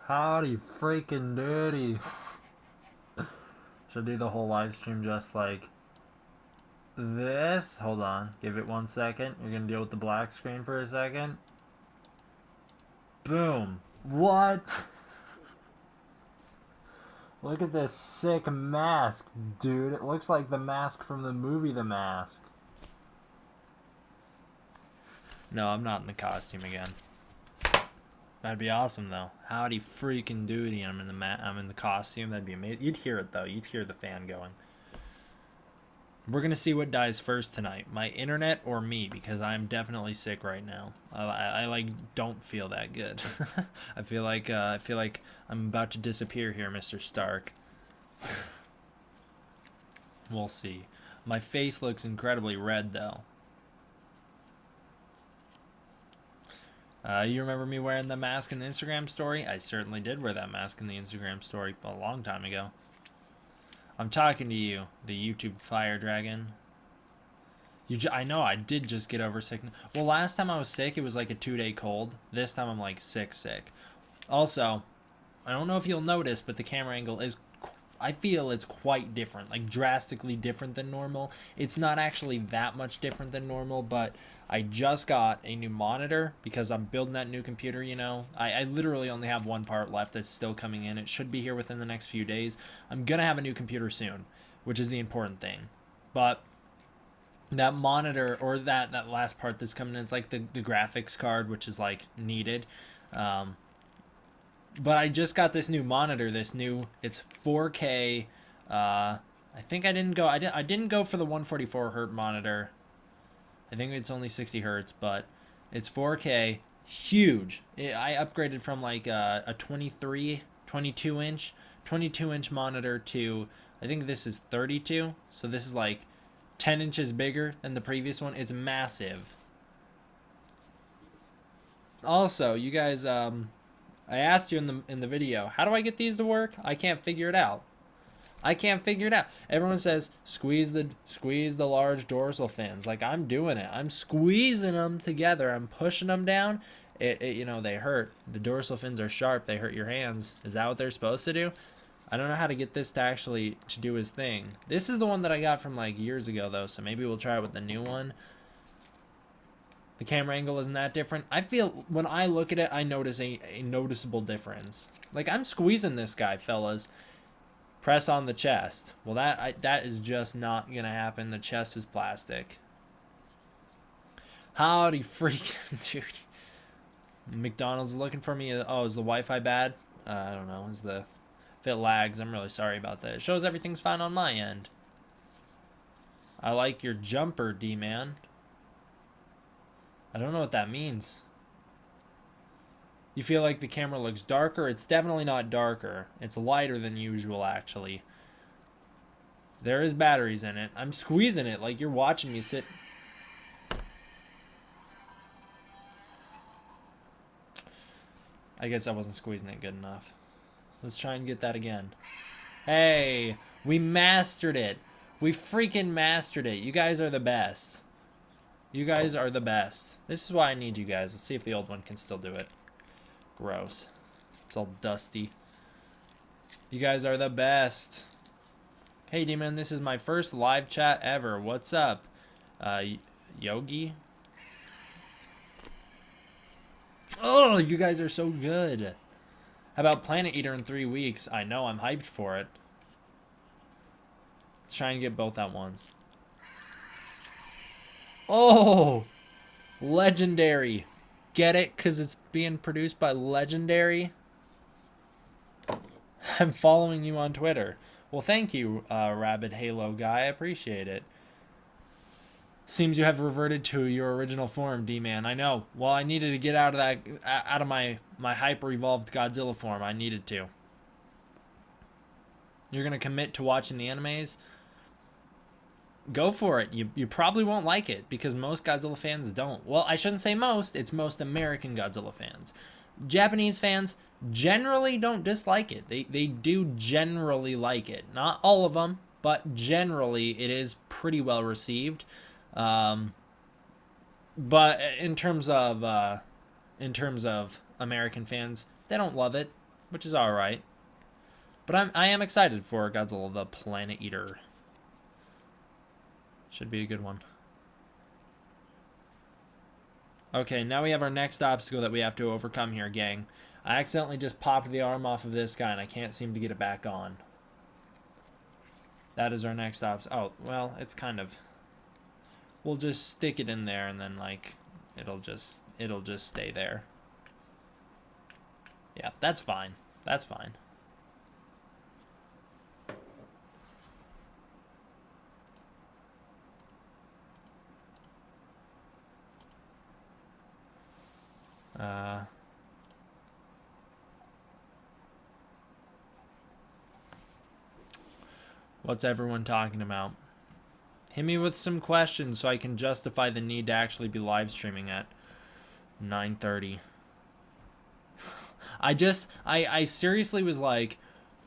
Howdy freaking doody. Should do the whole live stream just like this. Hold on, give it 1 second. You're gonna deal with the black screen for a second. Boom. What? Look at this sick mask, dude. It looks like the mask from the movie The Mask. No, I'm not in the costume again. That'd be awesome though. Howdy freaking doody. I'm in the costume. That'd be amazing. You'd hear it though. You'd hear the fan going. We're gonna see what dies first tonight. My internet or me, because I'm definitely sick right now. I like don't feel that good. I feel like I'm about to disappear here, Mr. Stark. We'll see. My face looks incredibly red though. You remember me wearing the mask in the Instagram story? I certainly did wear that mask in the Instagram story a long time ago. I'm talking to you, the YouTube fire dragon. I know, I did just get over sickness. Well, last time I was sick, it was like a 2-day cold. This time I'm like sick. Also, I don't know if you'll notice, but the camera angle is, I feel it's quite different, like drastically different than normal. It's not actually that much different than normal, but I just got a new monitor because I'm building that new computer, you know. I literally only have one part left that's still coming in. It should be here within the next few days. I'm going to have a new computer soon, which is the important thing. But that monitor, or that last part that's coming in, it's like the graphics card, which is like needed. But I just got this new monitor, it's 4K. I think I didn't go for the 144 hertz monitor. I think it's only 60 hertz, but it's 4K, huge. I upgraded from like a 22 inch monitor to, I think this is 32. So this is like 10 inches bigger than the previous one. It's massive. Also, you guys, I asked you in the video, how do I get these to work? I can't figure it out. Everyone says squeeze the large dorsal fins. Like, I'm doing it. I'm squeezing them together. I'm pushing them down. You know, they hurt. The dorsal fins are sharp. They hurt your hands. Is that what they're supposed to do? I don't know how to get this to actually to do his thing. This is the one that I got from like years ago though, so maybe we'll try it with the new one. The camera angle isn't that different. I feel when I look at it, I notice a noticeable difference. Like I'm squeezing this guy, fellas. Press on the chest. Well, that is just not gonna happen. The chest is plastic. Howdy freaking dude. McDonald's looking for me. Oh, is the Wi-Fi bad? I don't know. If it lags, I'm really sorry about that. It shows everything's fine on my end. I like your jumper, D-man. I don't know what that means. You feel like the camera looks darker? It's definitely not darker. It's lighter than usual, actually. There is batteries in it. I'm squeezing it like you're watching me sit. I guess I wasn't squeezing it good enough. Let's try and get that again. Hey, we mastered it. We freaking mastered it. You guys are the best. You guys are the best. This is why I need you guys. Let's see if the old one can still do it. Gross. It's all dusty. You guys are the best. Hey, Demon, this is my first live chat ever. What's up? Yogi? Oh, you guys are so good. How about Planet Eater in 3 weeks? I know, I'm hyped for it. Let's try and get both at once. Oh! Legendary. Get it? Because it's being produced by Legendary? I'm following you on Twitter. Well, thank you, Rabid Halo guy. I appreciate it. Seems you have reverted to your original form, D-Man. I know. Well, I needed to get out of my hyper-evolved Godzilla form. I needed to. You're going to commit to watching the animes? Go for it. You probably won't like it because most Godzilla fans don't. Well, I shouldn't say most. It's most American Godzilla fans. Japanese fans generally don't dislike it. They do generally like it. Not all of them, but generally it is pretty well received. But in terms of American fans, they don't love it, which is all right. But I am excited for Godzilla the Planet Eater. Should be a good one. Okay, now we have our next obstacle that we have to overcome here, gang. I accidentally just popped the arm off of this guy, and I can't seem to get it back on. That is our next obstacle. Oh, well, it's kind of... We'll just stick it in there, and then, like, it'll just stay there. Yeah, that's fine. That's fine. What's everyone talking about? Hit me with some questions so I can justify the need to actually be live streaming at 9:30. I seriously was like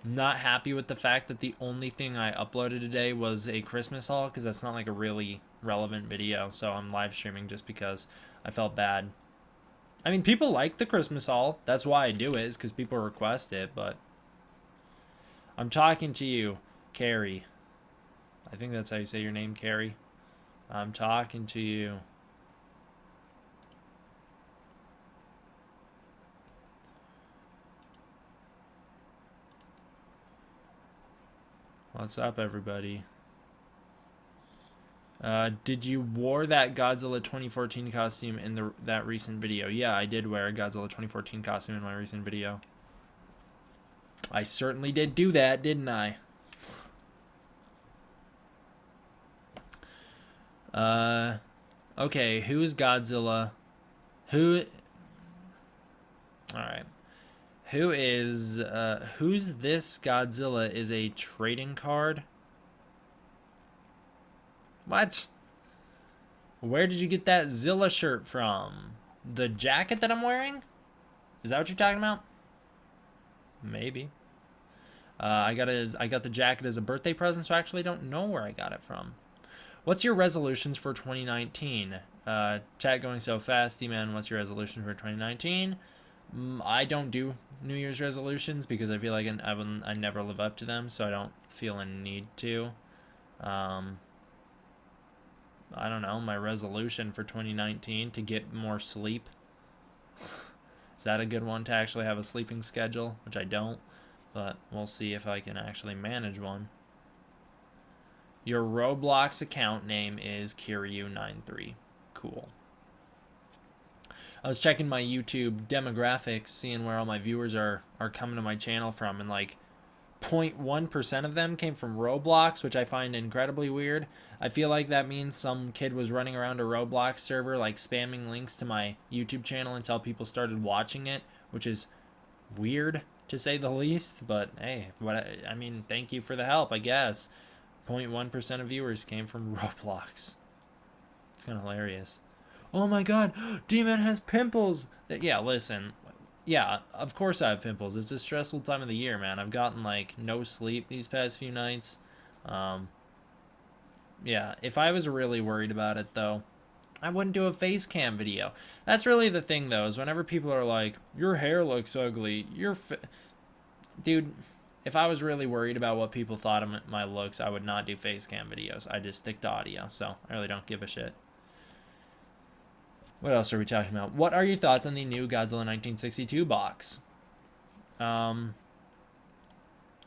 not happy with the fact that the only thing I uploaded today was a Christmas haul, because that's not like a really relevant video, so I'm live streaming just because I felt bad. I mean, people like the Christmas haul. That's why I do it, is because people request it, but... I'm talking to you, Carrie. I think that's how you say your name, Carrie. I'm talking to you. What's up, everybody? Did you wear that Godzilla 2014 costume in that recent video? Yeah, I did wear a Godzilla 2014 costume in my recent video. I certainly did do that, didn't I? Okay, who is Godzilla? Alright. Who's this Godzilla is a trading card? What? Where did you get that Zilla shirt from? The jacket that I'm wearing? Is that what you're talking about? Maybe. I got the jacket as a birthday present, so I actually don't know where I got it from. What's your resolutions for 2019? Chat going so fast, D-Man, what's your resolution for 2019? I don't do New Year's resolutions because I feel like I never live up to them, so I don't feel a need to. Um, I don't know, my resolution for 2019 to get more sleep. Is that a good one, to actually have a sleeping schedule? Which I don't, but we'll see if I can actually manage one. Your Roblox account name is Kiryu93. Cool. I was checking my YouTube demographics, seeing where all my viewers are coming to my channel from, and like 0.1% of them came from Roblox, which I find incredibly weird. I feel like that means some kid was running around a Roblox server like spamming links to my YouTube channel until people started watching it, which is weird to say the least. But hey, I mean, thank you for the help, I guess. 0.1% of viewers came from Roblox. It's kind of hilarious. Oh my god, D-Man has pimples. Yeah, listen. Yeah, of course I have pimples. It's a stressful time of the year, man. I've gotten like no sleep these past few nights. Yeah, if I was really worried about it though, I wouldn't do a face cam video. That's really the thing though, is whenever people are like, your hair looks ugly, dude, if I was really worried about what people thought of my looks, I would not do face cam videos. I just stick to audio, so I really don't give a shit. What else are we talking about? What are your thoughts on the new Godzilla 1962 box? The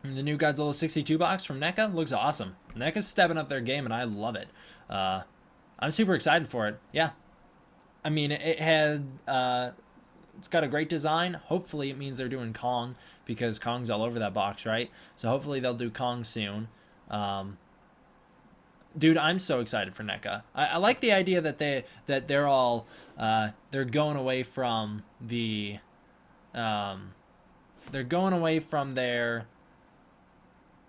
new Godzilla 62 box from NECA looks awesome. NECA's stepping up their game, and I love it. I'm super excited for it. Yeah. I mean, it has... it's got a great design. Hopefully it means they're doing Kong, because Kong's all over that box, right? So hopefully they'll do Kong soon. Dude, I'm so excited for NECA. I like the idea that they're all they're going away from the they're going away from their...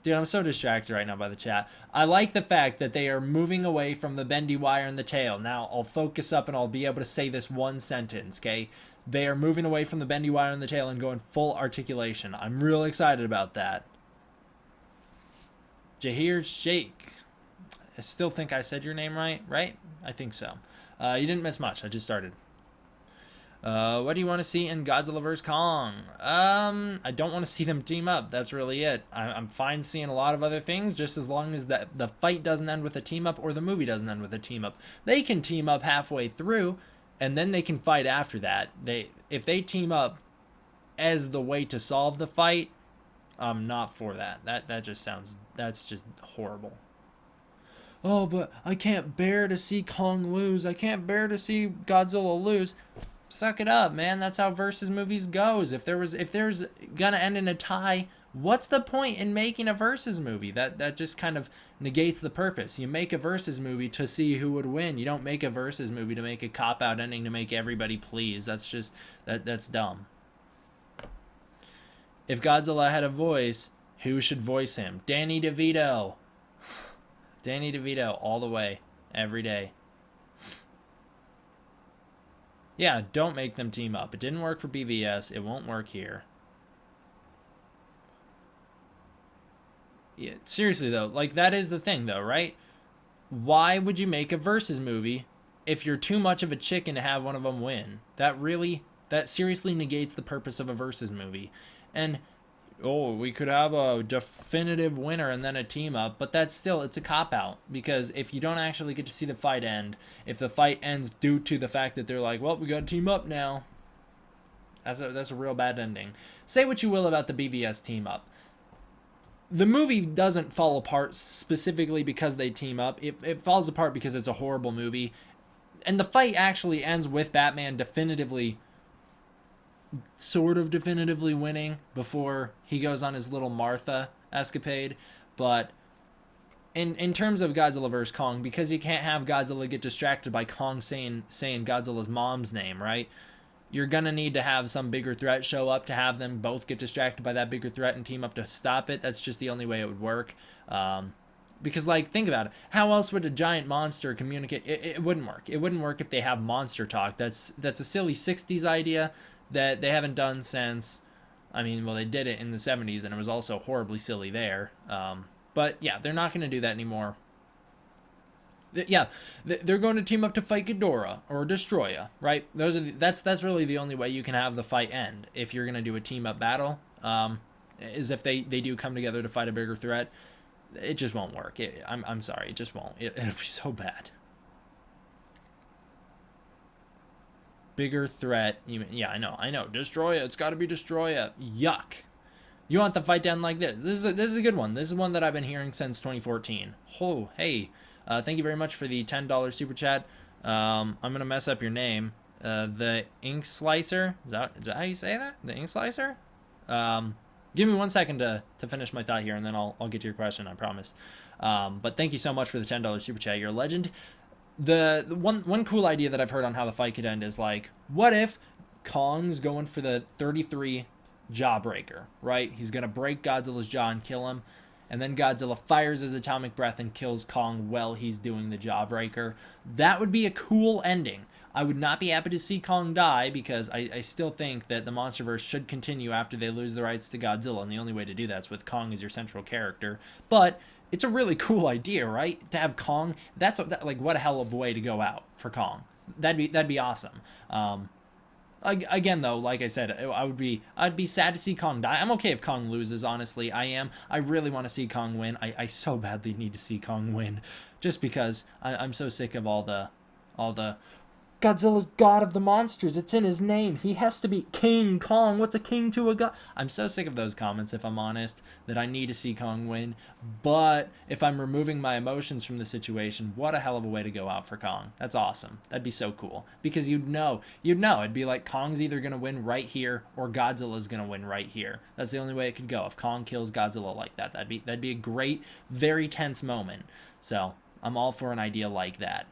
Dude, I'm so distracted right now by the chat. I like the fact that they are moving away from the bendy wire and the tail. Now I'll focus up and I'll be able to say this one sentence, okay? They are moving away from the bendy wire and the tail and going full articulation. I'm real excited about that. Jahir Sheikh. I still think I said your name right? I think so. You didn't miss much. I just started. What do you want to see in Godzilla vs. Kong? I don't want to see them team up. That's really it. I'm fine seeing a lot of other things, just as long as the fight doesn't end with a team up or the movie doesn't end with a team up. They can team up halfway through, and then they can fight after that. If they team up as the way to solve the fight, I'm not for that. That's just horrible. Oh, but I can't bear to see Kong lose. I can't bear to see Godzilla lose. Suck it up, man. That's how versus movies goes. If there's gonna end in a tie, what's the point in making a versus movie? That just kind of negates the purpose. You make a versus movie to see who would win. You don't make a versus movie to make a cop-out ending to make everybody please. That's dumb. If Godzilla had a voice, who should voice him? Danny DeVito. Danny DeVito all the way, every day. Yeah, don't make them team up. It didn't work for BVS. It won't work here. Yeah, seriously, though. Like, that is the thing, though, right? Why would you make a versus movie if you're too much of a chicken to have one of them win? That seriously negates the purpose of a versus movie. And... oh, we could have a definitive winner and then a team up, but it's a cop-out, because if you don't actually get to see the fight end, if the fight ends due to the fact that they're like, well, we got to team up now, that's a real bad ending. Say what you will about the BVS team up. The movie doesn't fall apart specifically because they team up. It falls apart because it's a horrible movie, and the fight actually ends with Batman sort of definitively winning before he goes on his little Martha escapade. But in terms of Godzilla vs. Kong, because you can't have Godzilla get distracted by Kong saying Godzilla's mom's name, right? You're gonna need to have some bigger threat show up to have them both get distracted by that bigger threat and team up to stop it. That's just the only way it would work. Because, like, think about it. How else would a giant monster communicate? It wouldn't work. It wouldn't work if they have monster talk. That's a silly 60s idea that they haven't done since, I mean, well, they did it in the 70s, and it was also horribly silly there. But, yeah, they're not going to do that anymore. Yeah, they're going to team up to fight Ghidorah or Destroya, right? That's really the only way you can have the fight end if you're gonna do a team up battle. Is if they do come together to fight a bigger threat. It just won't work. I'm sorry, it just won't. It'll be so bad. Bigger threat. Yeah, I know. Destroya. It's got to be Destroya. Yuck. You want the fight down like this. This is a good one. This is one that I've been hearing since 2014. Oh, hey. Thank you very much for the $10 super chat. I'm going to mess up your name. The Ink Slicer. Is that how you say that? The Ink Slicer? Give me 1 second to finish my thought here, and then I'll get to your question, I promise. But thank you so much for the $10 super chat. You're a legend. The one cool idea that I've heard on how the fight could end is like, what if Kong's going for the 33 jawbreaker, right? He's going to break Godzilla's jaw and kill him. And then Godzilla fires his atomic breath and kills Kong while he's doing the jawbreaker. That would be a cool ending. I would not be happy to see Kong die because I still think that the MonsterVerse should continue after they lose the rights to Godzilla. And the only way to do that is with Kong as your central character. But it's a really cool idea, right? To have Kong, like what a hell of a way to go out for Kong. That'd be awesome. Again, though, like I said, I'd be sad to see Kong die. I'm okay if Kong loses, honestly. I am. I really want to see Kong win. I so badly need to see Kong win, just because I'm so sick of all the Godzilla's god of the monsters. It's in his name. He has to be King Kong. What's a king to a god? I'm so sick of those comments, if I'm honest, that I need to see Kong win. But if I'm removing my emotions from the situation, what a hell of a way to go out for Kong. That's awesome. That'd be so cool. Because you'd know. It'd be like Kong's either going to win right here or Godzilla's going to win right here. That's the only way it could go. If Kong kills Godzilla like that, that'd be a great, very tense moment. So I'm all for an idea like that.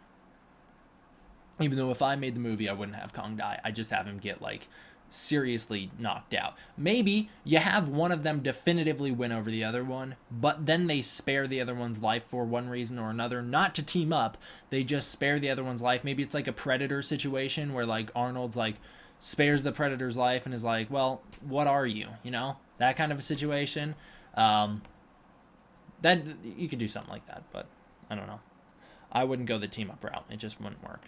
Even though if I made the movie, I wouldn't have Kong die. I just have him get, like, seriously knocked out. Maybe you have one of them definitively win over the other one, but then they spare the other one's life for one reason or another. Not to team up, they just spare the other one's life. Maybe it's like a Predator situation where, like, Arnold's, like, spares the Predator's life and is like, well, what are you? You know? That kind of a situation. That you could do something like that, but I don't know. I wouldn't go the team up route. It just wouldn't work.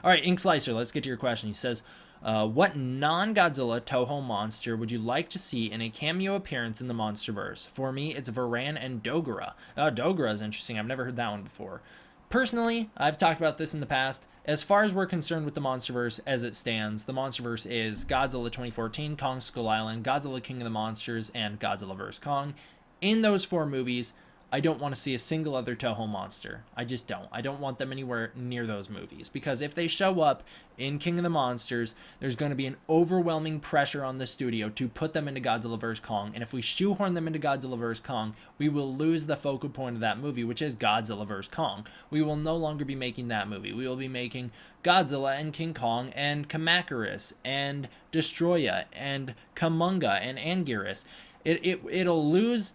All right, Ink Slicer, let's get to your question. He says, what non-Godzilla Toho monster would you like to see in a cameo appearance in the MonsterVerse? For me, it's Varan and Dogora. Dogora is interesting. I've never heard that one before. Personally, I've talked about this in the past. As far as we're concerned with the MonsterVerse as it stands, the MonsterVerse is Godzilla 2014, Kong Skull Island, Godzilla King of the Monsters, and Godzilla vs. Kong. In those 4 movies, I don't want to see a single other Toho monster. I just don't. I don't want them anywhere near those movies. Because if they show up in King of the Monsters, there's going to be an overwhelming pressure on the studio to put them into Godzilla vs. Kong. And if we shoehorn them into Godzilla vs. Kong, we will lose the focal point of that movie, which is Godzilla vs. Kong. We will no longer be making that movie. We will be making Godzilla and King Kong and Kamacuras and Destroya and Kamunga and Anguirus. It'll lose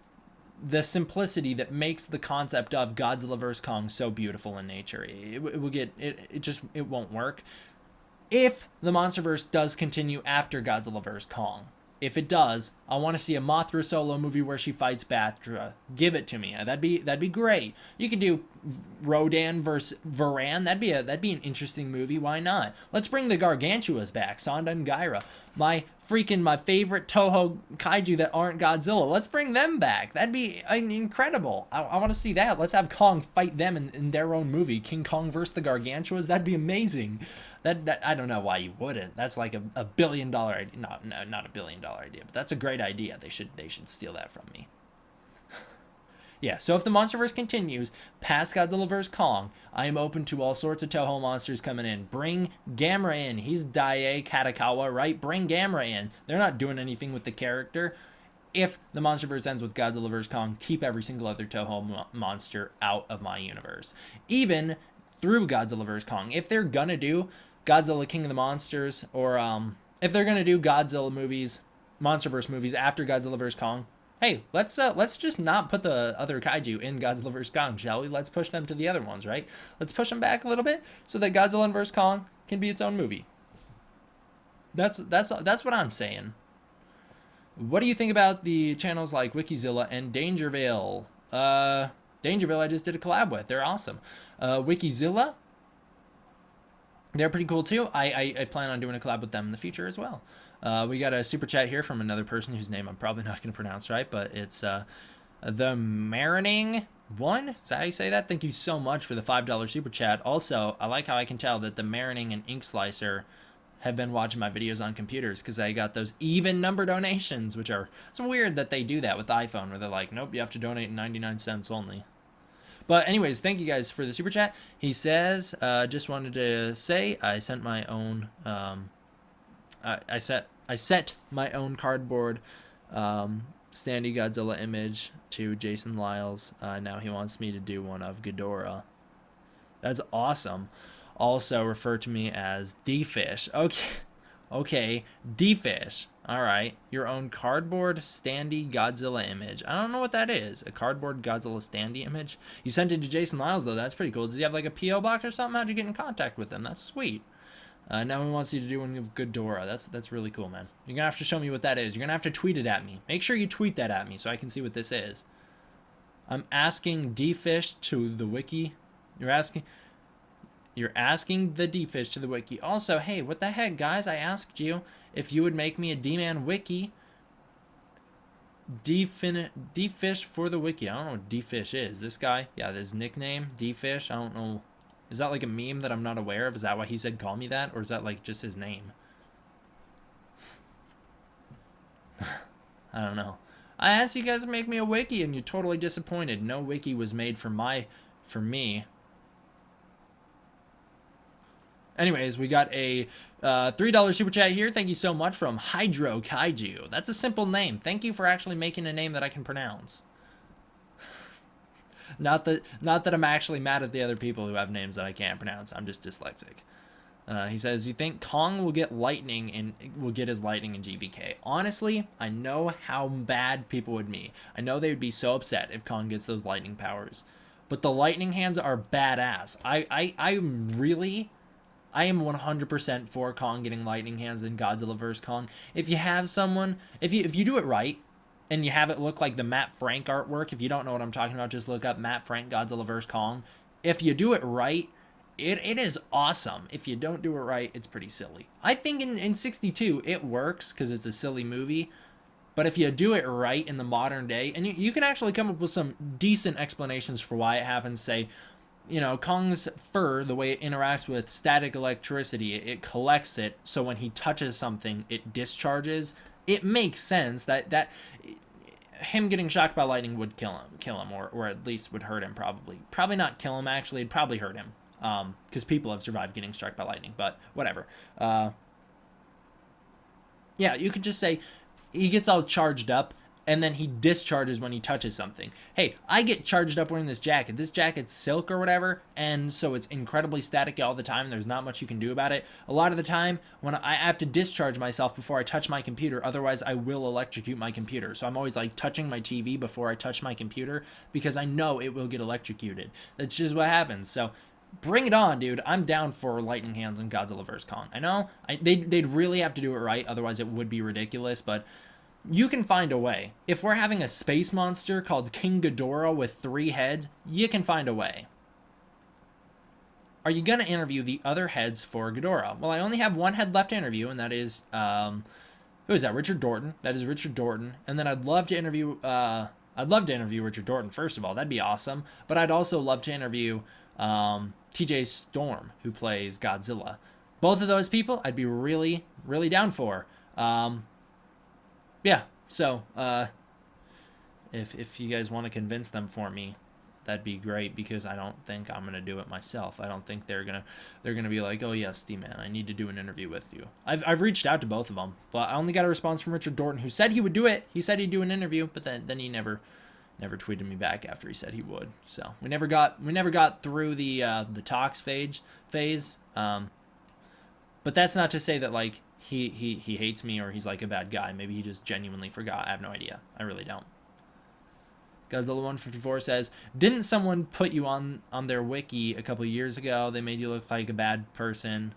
the simplicity that makes the concept of Godzilla vs. Kong so beautiful in nature. It won't work. If the MonsterVerse does continue after Godzilla vs. Kong, if it does, I want to see a Mothra solo movie where she fights Batra. Give it to me. That'd be great. You could do Rodan versus Varan. That'd be an interesting movie. Why not? Let's bring the Gargantuas back. Sonda and Gyra. My favorite Toho kaiju that aren't Godzilla. Let's bring them back. That'd be incredible. I want to see that. Let's have Kong fight them in their own movie. King Kong versus the Gargantuas. That'd be amazing. That I don't know why you wouldn't. That's like a $1 billion idea. Not a $1 billion idea, but that's a great idea. They should steal that from me. Yeah, so if the MonsterVerse continues past Godzilla vs. Kong, I am open to all sorts of Toho monsters coming in. Bring Gamera in. He's Daiei Katakawa, right? Bring Gamera in. They're not doing anything with the character. If the MonsterVerse ends with Godzilla vs. Kong, keep every single other Toho monster out of my universe. Even through Godzilla vs. Kong. If they're gonna do Godzilla King of the Monsters, or if they're gonna do Godzilla movies, MonsterVerse movies after Godzilla vs. Kong, hey, let's just not put the other kaiju in Godzilla vs. Kong, shall we? Let's push them to the other ones, right? Let's push them back a little bit so that Godzilla vs. Kong can be its own movie. That's what I'm saying. What do you think about the channels like Wikizilla and Dangervale? Dangerville I just did a collab with. They're awesome. Wikizilla, they're pretty cool too. I plan on doing a collab with them in the future as well. We got a super chat here from another person whose name I'm probably not going to pronounce right, but it's the Marining One. Is that how you say that? Thank you so much for the $5 super chat. Also, I like how I can tell that the Marining and Ink Slicer have been watching my videos on computers, because I got those even number donations, which are, it's weird that they do that with the iPhone, where they're like, nope, you have to donate 99 cents only. But anyways, thank you guys for the super chat. He says, just wanted to say I sent my own, I set my own cardboard Standy Godzilla image to Jason Lyles. Now he wants me to do one of Ghidorah. That's awesome. Also refer to me as D-Fish. Okay, D-Fish. All right, your own cardboard standy Godzilla image. I don't know what that is. A cardboard Godzilla standy image? You sent it to Jason Lyles, though. That's pretty cool. Does he have like a P.O. box or something? How'd you get in contact with him? That's sweet. Now he wants you to do one of Ghidorah. That's really cool, man. You're going to have to show me what that is. You're going to have to tweet it at me. Make sure you tweet that at me so I can see what this is. I'm asking D-Fish to the wiki. You're asking the D-Fish to the wiki. Also, hey, what the heck, guys? I asked you if you would make me a D-Man wiki. D-Fish for the wiki. I don't know what D-Fish is. This guy? Yeah, his nickname, D-Fish. I don't know. Is that like a meme that I'm not aware of? Is that why he said call me that? Or is that like just his name? I don't know. I asked you guys to make me a wiki and you're totally disappointed. No wiki was made for me. Anyways, we got a $3 super chat here. Thank you so much from Hydro Kaiju. That's a simple name. Thank you for actually making a name that I can pronounce. Not that I'm actually mad at the other people who have names that I can't pronounce. I'm just dyslexic. He says, you think Kong will get his lightning in GVK? Honestly, I know how bad people would be. I know they would be so upset if Kong gets those lightning powers. But the lightning hands are badass. I am 100% for Kong getting lightning hands in Godzilla vs. Kong. If you have someone, if you do it right, and you have it look like the Matt Frank artwork, if you don't know what I'm talking about, just look up Matt Frank Godzilla vs. Kong. If you do it right, it is awesome. If you don't do it right, it's pretty silly. I think in 62, it works because it's a silly movie. But if you do it right in the modern day, and you can actually come up with some decent explanations for why it happens, say, you know, Kong's fur, the way it interacts with static electricity, it collects it, so when he touches something, it discharges. It makes sense that him getting shocked by lightning would kill him, or at least would hurt him, probably not kill him, actually. It'd probably hurt him, because people have survived getting struck by lightning, but whatever. Yeah, you could just say he gets all charged up and then he discharges when he touches something. Hey, I get charged up wearing this jacket. This jacket's silk or whatever, and so it's incredibly static all the time. There's not much you can do about it. A lot of the time, when I have to discharge myself before I touch my computer, otherwise I will electrocute my computer. So I'm always like touching my TV before I touch my computer because I know it will get electrocuted. That's just what happens. So bring it on, dude. I'm down for lightning hands in Godzilla vs. Kong. I know they'd really have to do it right, otherwise it would be ridiculous, but you can find a way. If we're having a space monster called King Ghidorah with 3 heads, you can find a way. Are you going to interview the other heads for Ghidorah? Well, I only have 1 head left to interview, and that is, who is that? Richard Dorton. That is Richard Dorton. And then I'd love to interview Richard Dorton, first of all. That'd be awesome. But I'd also love to interview TJ Storm, who plays Godzilla. Both of those people, I'd be really, really down for. Yeah, so if you guys want to convince them for me, that'd be great, because I don't think I'm gonna do it myself. I don't think they're gonna be like, oh yes, D-Man, I need to do an interview with you. I've reached out to both of them, but I only got a response from Richard Dorton, who said he would do it. He said he'd do an interview, but then he never tweeted me back after he said he would. So we never got through the talks phase. But that's not to say that like he hates me or he's like a bad guy. Maybe he just genuinely forgot. I have no idea. I really don't. Godzilla 154 says, didn't someone put you on their wiki a couple years ago? They made you look like a bad person.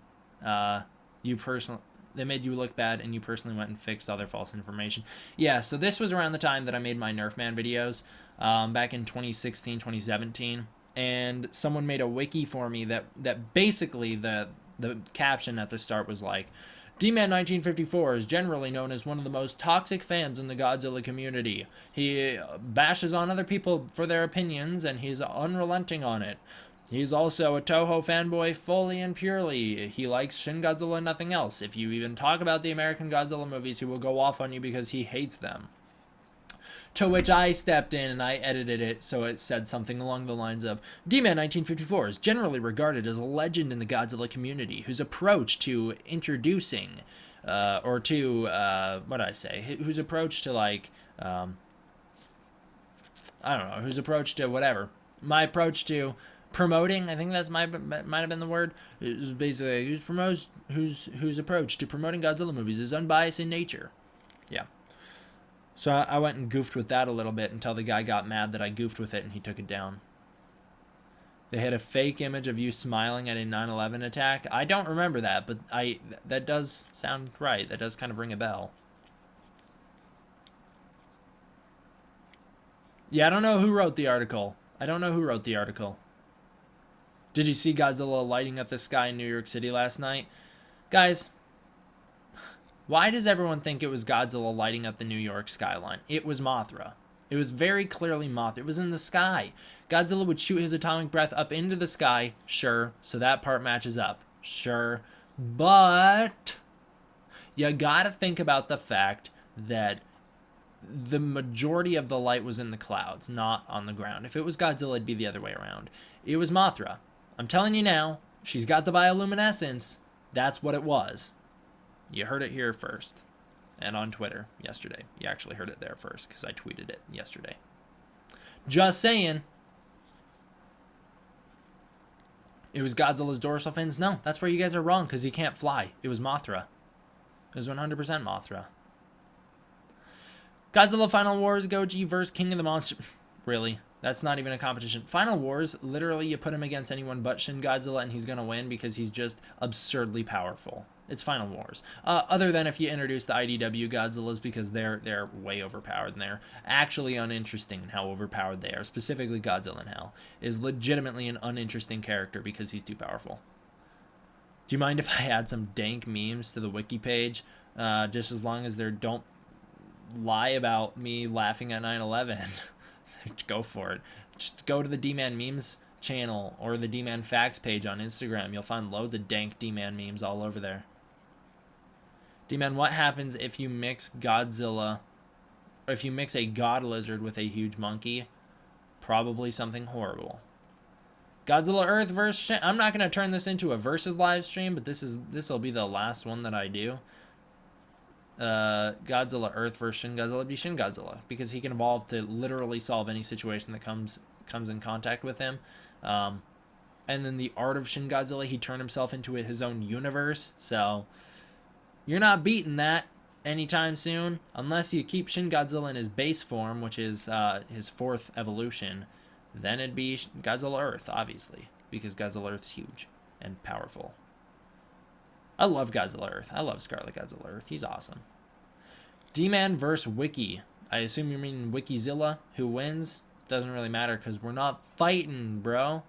You personally... They made you look bad, and you personally went and fixed all their false information. Yeah, so this was around the time that I made my Nerf Man videos, back in 2016, 2017. And someone made a wiki for me that basically the caption at the start was like, D-Man 1954 is generally known as one of the most toxic fans in the Godzilla community. He bashes on other people for their opinions, and he's unrelenting on it. He's also a Toho fanboy fully and purely. He likes Shin Godzilla and nothing else. If you even talk about the American Godzilla movies, he will go off on you because he hates them. To which I stepped in and I edited it so it said something along the lines of, D-Man 1954 is generally regarded as a legend in the Godzilla community whose approach to introducing, whose approach to like, I don't know, whose approach to whatever. My approach to promoting, I think that's might have been the word, is basically whose approach to promoting Godzilla movies is unbiased in nature. Yeah. So I went and goofed with that a little bit until the guy got mad that I goofed with it and he took it down. They had a fake image of you smiling at a 9/11 attack. I don't remember that, but that does sound right. That does kind of ring a bell. Yeah, I don't know who wrote the article. Did you see Godzilla lighting up the sky in New York City last night? Guys, why does everyone think it was Godzilla lighting up the New York skyline? It was Mothra. It was very clearly Mothra. It was in the sky. Godzilla would shoot his atomic breath up into the sky, sure, so that part matches up, sure. But you gotta think about the fact that the majority of the light was in the clouds, not on the ground. If it was Godzilla, it'd be the other way around. It was Mothra. I'm telling you now, she's got the bioluminescence. That's what it was. You heard it here first. And on Twitter yesterday. You actually heard it there first because I tweeted it yesterday. Just saying. It was Godzilla's dorsal fins? No, that's where you guys are wrong because he can't fly. It was Mothra. It was 100% Mothra. Godzilla Final Wars Goji versus King of the Monster. Really? That's not even a competition. Final Wars, literally you put him against anyone but Shin Godzilla and he's going to win because he's just absurdly powerful. It's Final Wars. Other than if you introduce the IDW Godzillas because they're way overpowered and they're actually uninteresting in how overpowered they are. Specifically Godzilla in Hell is legitimately an uninteresting character because he's too powerful. Do you mind if I add some dank memes to the wiki page? Just as long as they don't lie about me laughing at 9/11. Go for it. Just go to the D-Man Memes channel or the D-Man Facts page on Instagram. You'll find loads of dank D-Man memes all over there. D-Man, what happens if you mix Godzilla, or if you mix a god lizard with a huge monkey? Probably something horrible. Godzilla Earth versus I'm not going to turn this into a versus live stream, but this will be the last one that I do. Godzilla Earth versus Shin Godzilla be Shin Godzilla because he can evolve to literally solve any situation that comes in contact with him. And then the art of Shin Godzilla, he turned himself into his own universe. So you're not beating that anytime soon unless you keep Shin Godzilla in his base form, which is his fourth evolution. Then it'd be Godzilla Earth, obviously, because Godzilla Earth's huge and powerful. I love Godzilla Earth. I love Scarlet Godzilla Earth. He's awesome. D-Man versus Wiki. I assume you mean Wikizilla. Who wins? Doesn't really matter because we're not fighting, bro.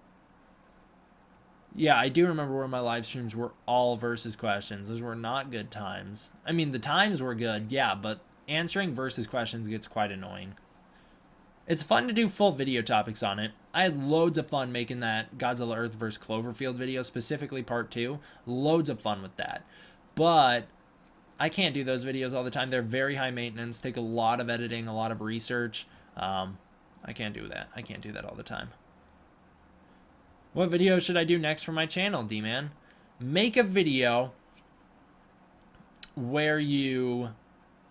Yeah, I do remember where my live streams were all versus questions. Those were not good times. I mean, the times were good, yeah, but answering versus questions gets quite annoying. It's fun to do full video topics on it. I had loads of fun making that Godzilla Earth vs. Cloverfield video, specifically part 2. Loads of fun with that. But I can't do those videos all the time. They're very high maintenance, take a lot of editing, a lot of research. I can't do that. I can't do that all the time. What video should I do next for my channel, D-Man? Make a video where you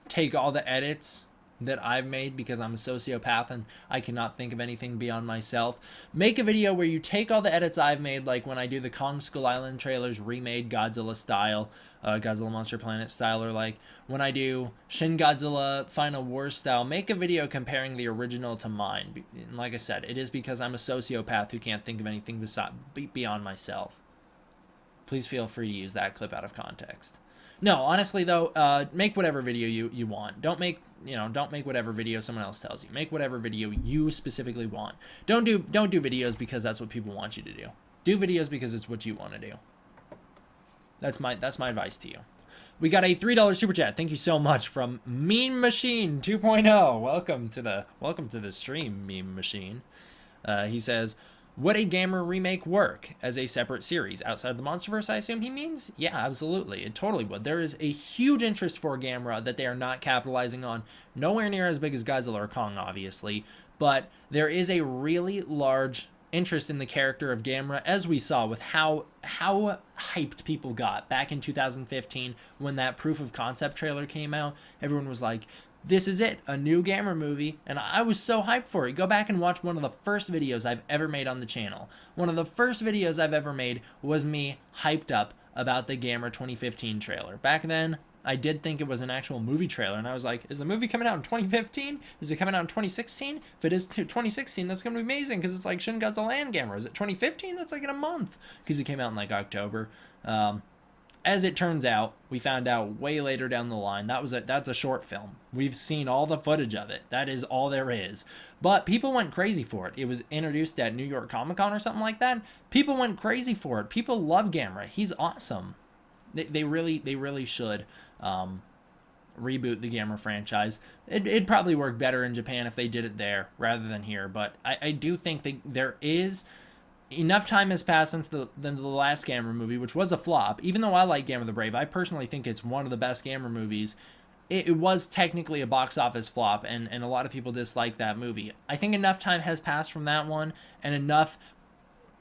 take all the edits that I've made because I'm a sociopath and I cannot think of anything beyond myself. Make a video where you take all the edits I've made, like when I do the Kong Skull Island trailers remade Godzilla style, Godzilla Monster Planet style, or like when I do Shin Godzilla Final Wars style. Make a video comparing the original to mine. And like I said, it is because I'm a sociopath who can't think of anything beyond myself. Please feel free to use that clip out of context. No, honestly though, make whatever video you want. Don't make whatever video someone else tells you. Make whatever video you specifically want. Don't do videos because that's what people want you to do. Do videos because it's what you want to do. That's my advice to you. We got a $3 super chat. Thank you so much from Meme Machine 2.0. Welcome to the stream, Meme Machine. He says, would a Gamera remake work as a separate series outside of the MonsterVerse, I assume he means? Yeah, absolutely. It totally would. There is a huge interest for Gamera that they are not capitalizing on. Nowhere near as big as Godzilla or Kong, obviously. But there is a really large interest in the character of Gamera, as we saw with how hyped people got back in 2015 when that proof of concept trailer came out. Everyone was like, this is it, a new Gamera movie, and I was so hyped for it. Go back and watch one of the first videos I've ever made on the channel. One of the first videos I've ever made was me hyped up about the Gamera 2015 trailer. Back then, I did think it was an actual movie trailer, and I was like, is the movie coming out in 2015? Is it coming out in 2016? If it is 2016, that's going to be amazing, because it's like Shin Godzilla and Gamera. Is it 2015? That's like in a month, because it came out in like October. As it turns out, we found out way later down the line, that's a short film. We've seen all the footage of it. That is all there is. But people went crazy for it. It was introduced at New York Comic Con or something like that. People went crazy for it. People love Gamera. He's awesome. They really should reboot the Gamera franchise. It'd probably work better in Japan if they did it there rather than here. But I do think that there is... enough time has passed since the last Gamera movie, which was a flop. Even though I like Gamera the Brave, I personally think it's one of the best Gamera movies. It was technically a box office flop, and a lot of people dislike that movie. I think enough time has passed from that one, and enough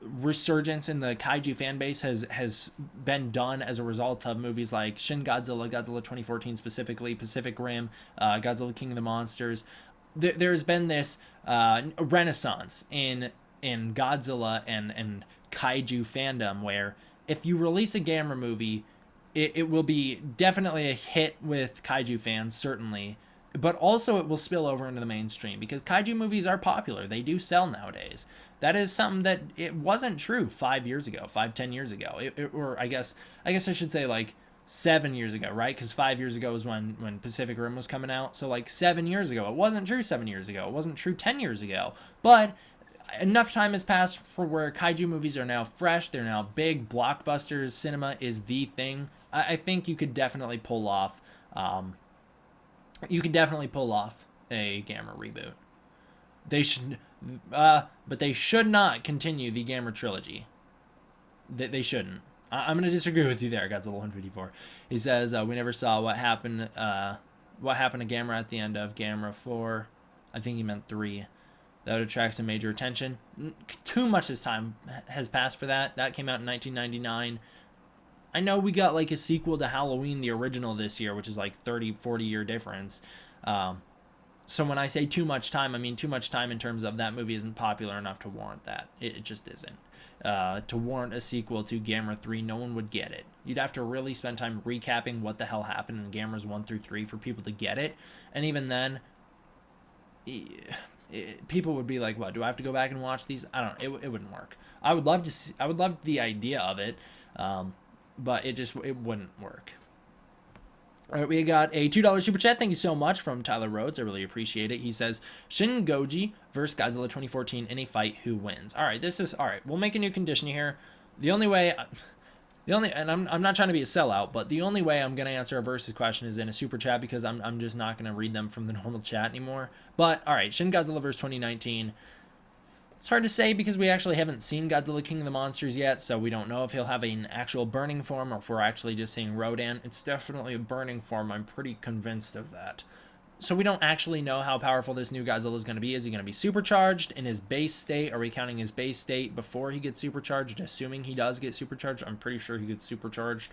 resurgence in the kaiju fan base has been done as a result of movies like Shin Godzilla, Godzilla 2014 specifically, Pacific Rim, Godzilla King of the Monsters. There's been this renaissance in Godzilla and kaiju fandom where if you release a Gamera movie, it will be definitely a hit with kaiju fans, certainly, but also it will spill over into the mainstream because kaiju movies are popular. They do sell nowadays. That is something that it wasn't true 10 years ago. Or I guess I should say like 7 years ago, right? Because 5 years ago was when Pacific Rim was coming out. So like 7 years ago. It wasn't true 7 years ago. It wasn't true 10 years ago. But enough time has passed for where kaiju movies are now fresh. They're now big blockbusters. Cinema is the thing. I think you could definitely pull off. You could definitely pull off a Gamera reboot. They should, but they should not continue the Gamera trilogy. They shouldn't. I'm going to disagree with you there, Godzilla 154. He says we never saw what happened to Gamera at the end of Gamera 4. I think he meant 3. That would attract some major attention. Too much time has passed for that. That came out in 1999. I know we got like a sequel to Halloween, the original, this year, which is like 30, 40-year difference. So when I say too much time, I mean too much time in terms of that movie isn't popular enough to warrant that. It just isn't. To warrant a sequel to Gamera 3, no one would get it. You'd have to really spend time recapping what the hell happened in Gameras 1 through 3 for people to get it. And even then... people would be like, what, do I have to go back and watch these? I don't know. It wouldn't work. I would love to see, I would love the idea of it, but it wouldn't work. All right, we got a $2 super chat. Thank you so much from Tyler Rhodes. I really appreciate it. He says, Shin Goji versus Godzilla 2014 in a fight, who wins? All right, we'll make a new condition here. And I'm not trying to be a sellout, but the only way I'm going to answer a versus question is in a super chat because I'm just not going to read them from the normal chat anymore. But, all right, Shin Godzilla vs. 2019. It's hard to say because we actually haven't seen Godzilla King of the Monsters yet, so we don't know if he'll have an actual burning form or if we're actually just seeing Rodan. It's definitely a burning form. I'm pretty convinced of that. So we don't actually know how powerful this new Godzilla is going to be. Is he going to be supercharged in his base state? Are we counting his base state before he gets supercharged? Assuming he does get supercharged. I'm pretty sure he gets supercharged.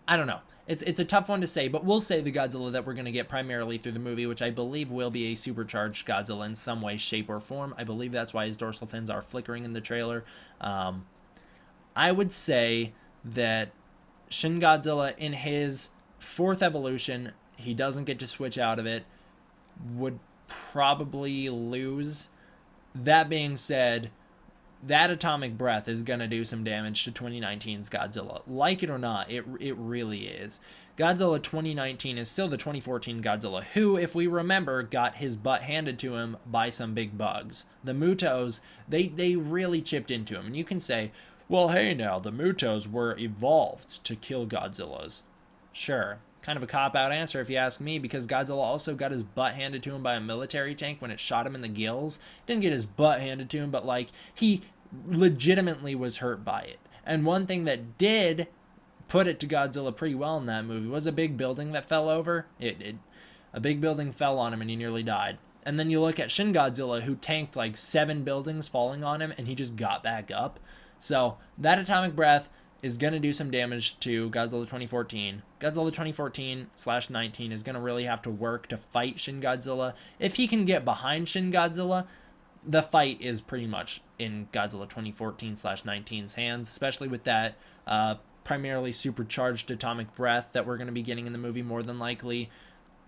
I don't know. It's a tough one to say, but we'll say the Godzilla that we're going to get primarily through the movie, which I believe will be a supercharged Godzilla in some way, shape, or form. I believe that's why his dorsal fins are flickering in the trailer. I would say that Shin Godzilla in his 4th evolution, he doesn't get to switch out of it, would probably lose. That being said, that atomic breath is going to do some damage to 2019's Godzilla. Like it or not, it really is. Godzilla 2019 is still the 2014 Godzilla, who, if we remember, got his butt handed to him by some big bugs. The Mutos, they really chipped into him. And you can say, well, hey now, the Mutos were evolved to kill Godzillas. Sure. Kind of a cop-out answer if you ask me, because Godzilla also got his butt handed to him by a military tank when it shot him in the gills. Didn't get his butt handed to him, but, like, he legitimately was hurt by it. And one thing that did put it to Godzilla pretty well in that movie was a big building that fell over. A big building fell on him and he nearly died. And then you look at Shin Godzilla, who tanked like 7 buildings falling on him and he just got back up. So that atomic breath is going to do some damage to Godzilla 2014. Godzilla 2014/19 is going to really have to work to fight Shin Godzilla. If he can get behind Shin Godzilla, the fight is pretty much in Godzilla 2014/19's hands, especially with that primarily supercharged atomic breath that we're going to be getting in the movie more than likely.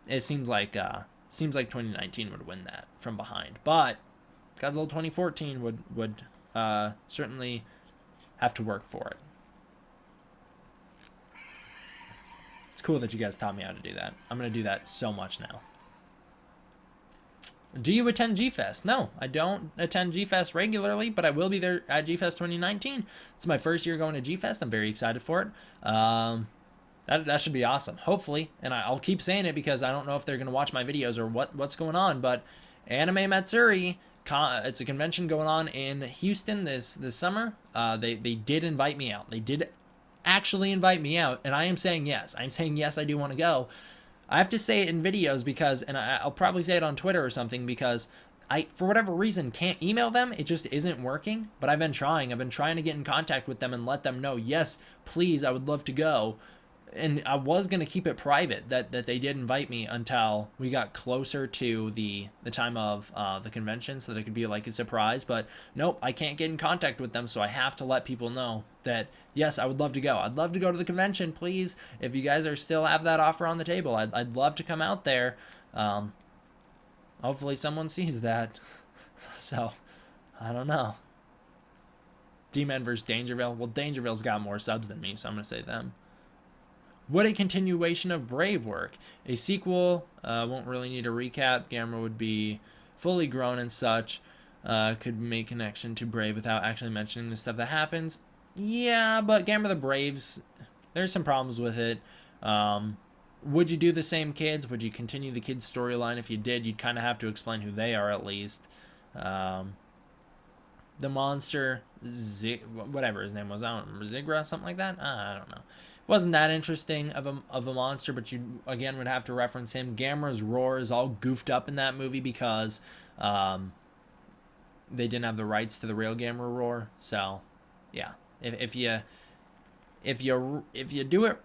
It seems like 2019 would win that from behind, but Godzilla 2014 would certainly have to work for it. It's cool that you guys taught me how to do that. I'm going to do that so much now. Do you attend G-Fest? No, I don't attend G-Fest regularly, but I will be there at G-Fest 2019. It's my first year going to G-Fest. I'm very excited for it. That should be awesome, hopefully. And I'll keep saying it because I don't know if they're going to watch my videos or what's going on, but Anime Matsuri, it's a convention going on in Houston this summer. They did invite me out. They did actually invite me out, and I am saying yes. I'm saying yes, I do want to go. I have to say it in videos because, and I'll probably say it on Twitter or something, because I, for whatever reason, can't email them. It just isn't working, but I've been trying. I've been trying to get in contact with them and let them know, yes, please, I would love to go. And I was going to keep it private that they did invite me until we got closer to the time of the convention so that it could be like a surprise. But nope, I can't get in contact with them, so I have to let people know that, yes, I would love to go. I'd love to go to the convention, please. If you guys are still have that offer on the table, I'd love to come out there. Hopefully someone sees that. So, I don't know. D-Man versus Dangerville. Well, Dangerville's got more subs than me, so I'm going to say them. Would a continuation of Brave work? A sequel won't really need a recap. Gamera would be fully grown and such. Could make connection to Brave without actually mentioning the stuff that happens. Yeah, but Gamera the Braves, there's some problems with it. Would you do the same kids? Would you continue the kids' storyline? If you did, you'd kind of have to explain who they are at least. The monster, whatever his name was, I don't remember, Zigra, something like that? I don't know. Wasn't that interesting of a monster, but you again would have to reference him. Gamera's roar is all goofed up in that movie because they didn't have the rights to the real Gamera roar. So, yeah, if you do it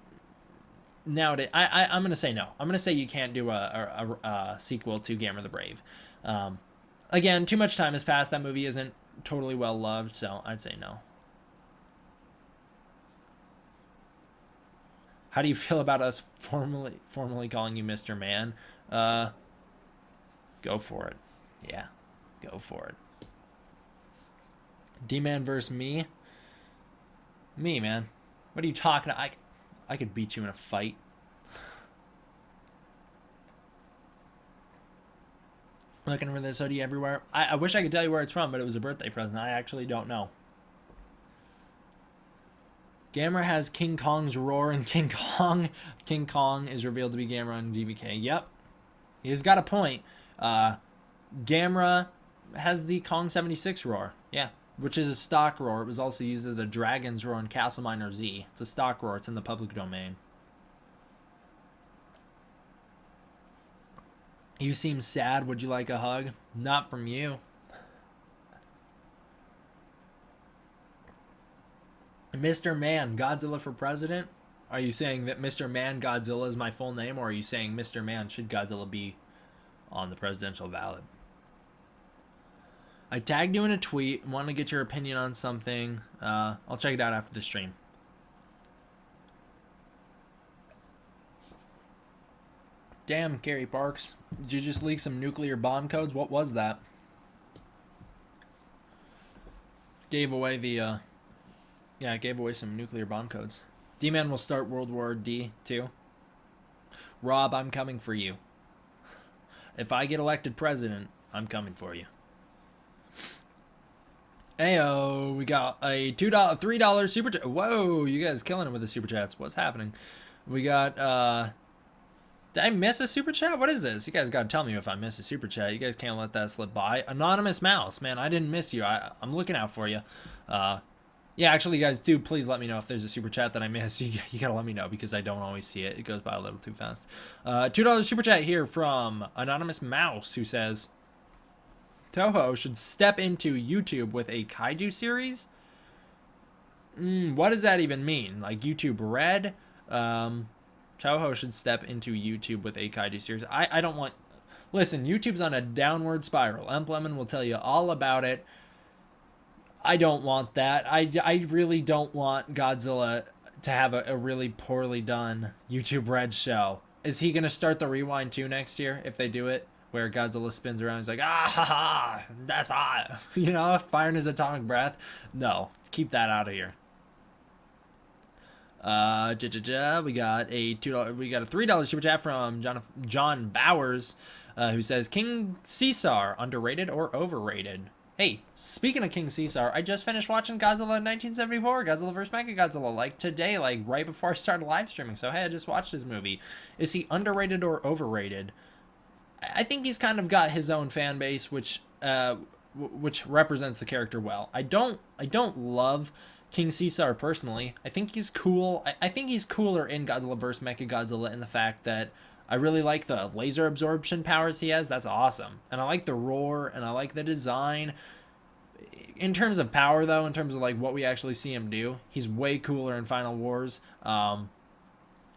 nowadays, I'm gonna say no. I'm gonna say you can't do a sequel to Gamera the Brave. Again, too much time has passed. That movie isn't totally well loved, so I'd say no. How do you feel about us formally calling you Mr. Man? Go for it. Yeah, go for it. D-Man versus me? Me, man. What are you talking about? I could beat you in a fight. Looking for this hoodie everywhere. I wish I could tell you where it's from, but it was a birthday present. I actually don't know. Gamera has King Kong's roar and King Kong is revealed to be Gamera and DVK. Yep. He's got a point. Gamera has the Kong 76 roar. Yeah. Which is a stock roar. It was also used as the Dragon's roar in Castle Miner Z. It's a stock roar. It's in the public domain. You seem sad. Would you like a hug? Not from you. Mr. Man, Godzilla for president? Are you saying that Mr. Man Godzilla is my full name, or are you saying Mr. Man should Godzilla be on the presidential ballot? I tagged you in a tweet. Want to get your opinion on something. I'll check it out after the stream. Damn, Gary Parks. Did you just leak some nuclear bomb codes? What was that? Gave away the, yeah, gave away some nuclear bomb codes. D-Man will start World War D too. Rob, I'm coming for you. If I get elected president, I'm coming for you. Ayo, we got a $2, $3 super chat. Whoa, you guys killing it with the super chats. What's happening? We got, did I miss a super chat? What is this? You guys got to tell me if I miss a super chat. You guys can't let that slip by. Anonymous Mouse, man, I didn't miss you. I'm looking out for you. Yeah, actually, you guys do please let me know if there's a super chat that I miss. You got to let me know because I don't always see it. It goes by a little too fast. $2 super chat here from Anonymous Mouse who says, Toho should step into YouTube with a kaiju series? What does that even mean? Like YouTube Red? Toho should step into YouTube with a kaiju series. I don't want... Listen, YouTube's on a downward spiral. Lemon will tell you all about it. I don't want that. I really don't want Godzilla to have a really poorly done YouTube Red show. Is he going to start the Rewind 2 next year if they do it? Where Godzilla spins around, he's like, ah, ha, ha, that's hot. You know, firing his atomic breath. No, keep that out of here. We got a $3 super chat from John Bowers, who says, King Caesar, underrated or overrated? Hey, speaking of King Caesar, I just finished watching Godzilla in 1974, Godzilla vs. Mechagodzilla, like today, like right before I started live streaming. So hey, I just watched this movie. Is he underrated or overrated? I think he's kind of got his own fan base, which represents the character well. I don't love King Caesar personally. I think he's cool. I think he's cooler in Godzilla vs. Mechagodzilla in the fact that I really like the laser absorption powers he has. That's awesome. And I like the roar, and I like the design. In terms of power, though, in terms of like what we actually see him do, he's way cooler in Final Wars.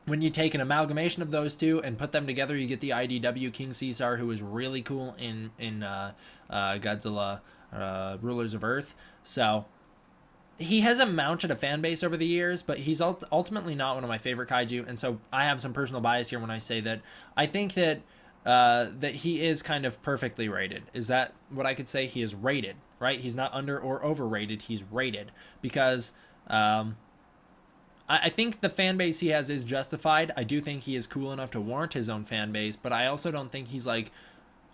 When you take an amalgamation of those two and put them together, you get the IDW King Caesar, who is really cool in Godzilla Rulers of Earth. So he hasn't mounted a fan base over the years, but he's ultimately not one of my favorite kaiju. And so I have some personal bias here when I say that I think that that he is kind of perfectly rated. Is that what I could say? He is rated, right? He's not under or overrated. He's rated because I think the fan base he has is justified. I do think he is cool enough to warrant his own fan base, but I also don't think he's like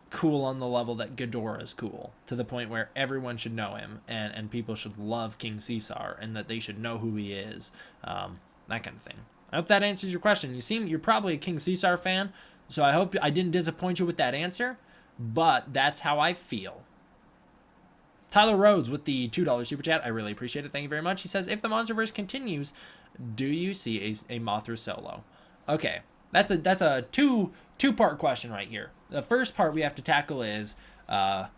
cool on the level that Ghidorah is cool, to the point where everyone should know him and people should love King Caesar and that they should know who he is, that kind of thing. I hope that answers your question. You're probably a King Caesar fan, so I hope I didn't disappoint you with that answer, but that's how I feel. Tyler Rhodes with the $2 super chat. I really appreciate it. Thank you very much. He says, if the MonsterVerse continues, do you see a Mothra solo? Okay, that's a two-part question right here. The first part we have to tackle is that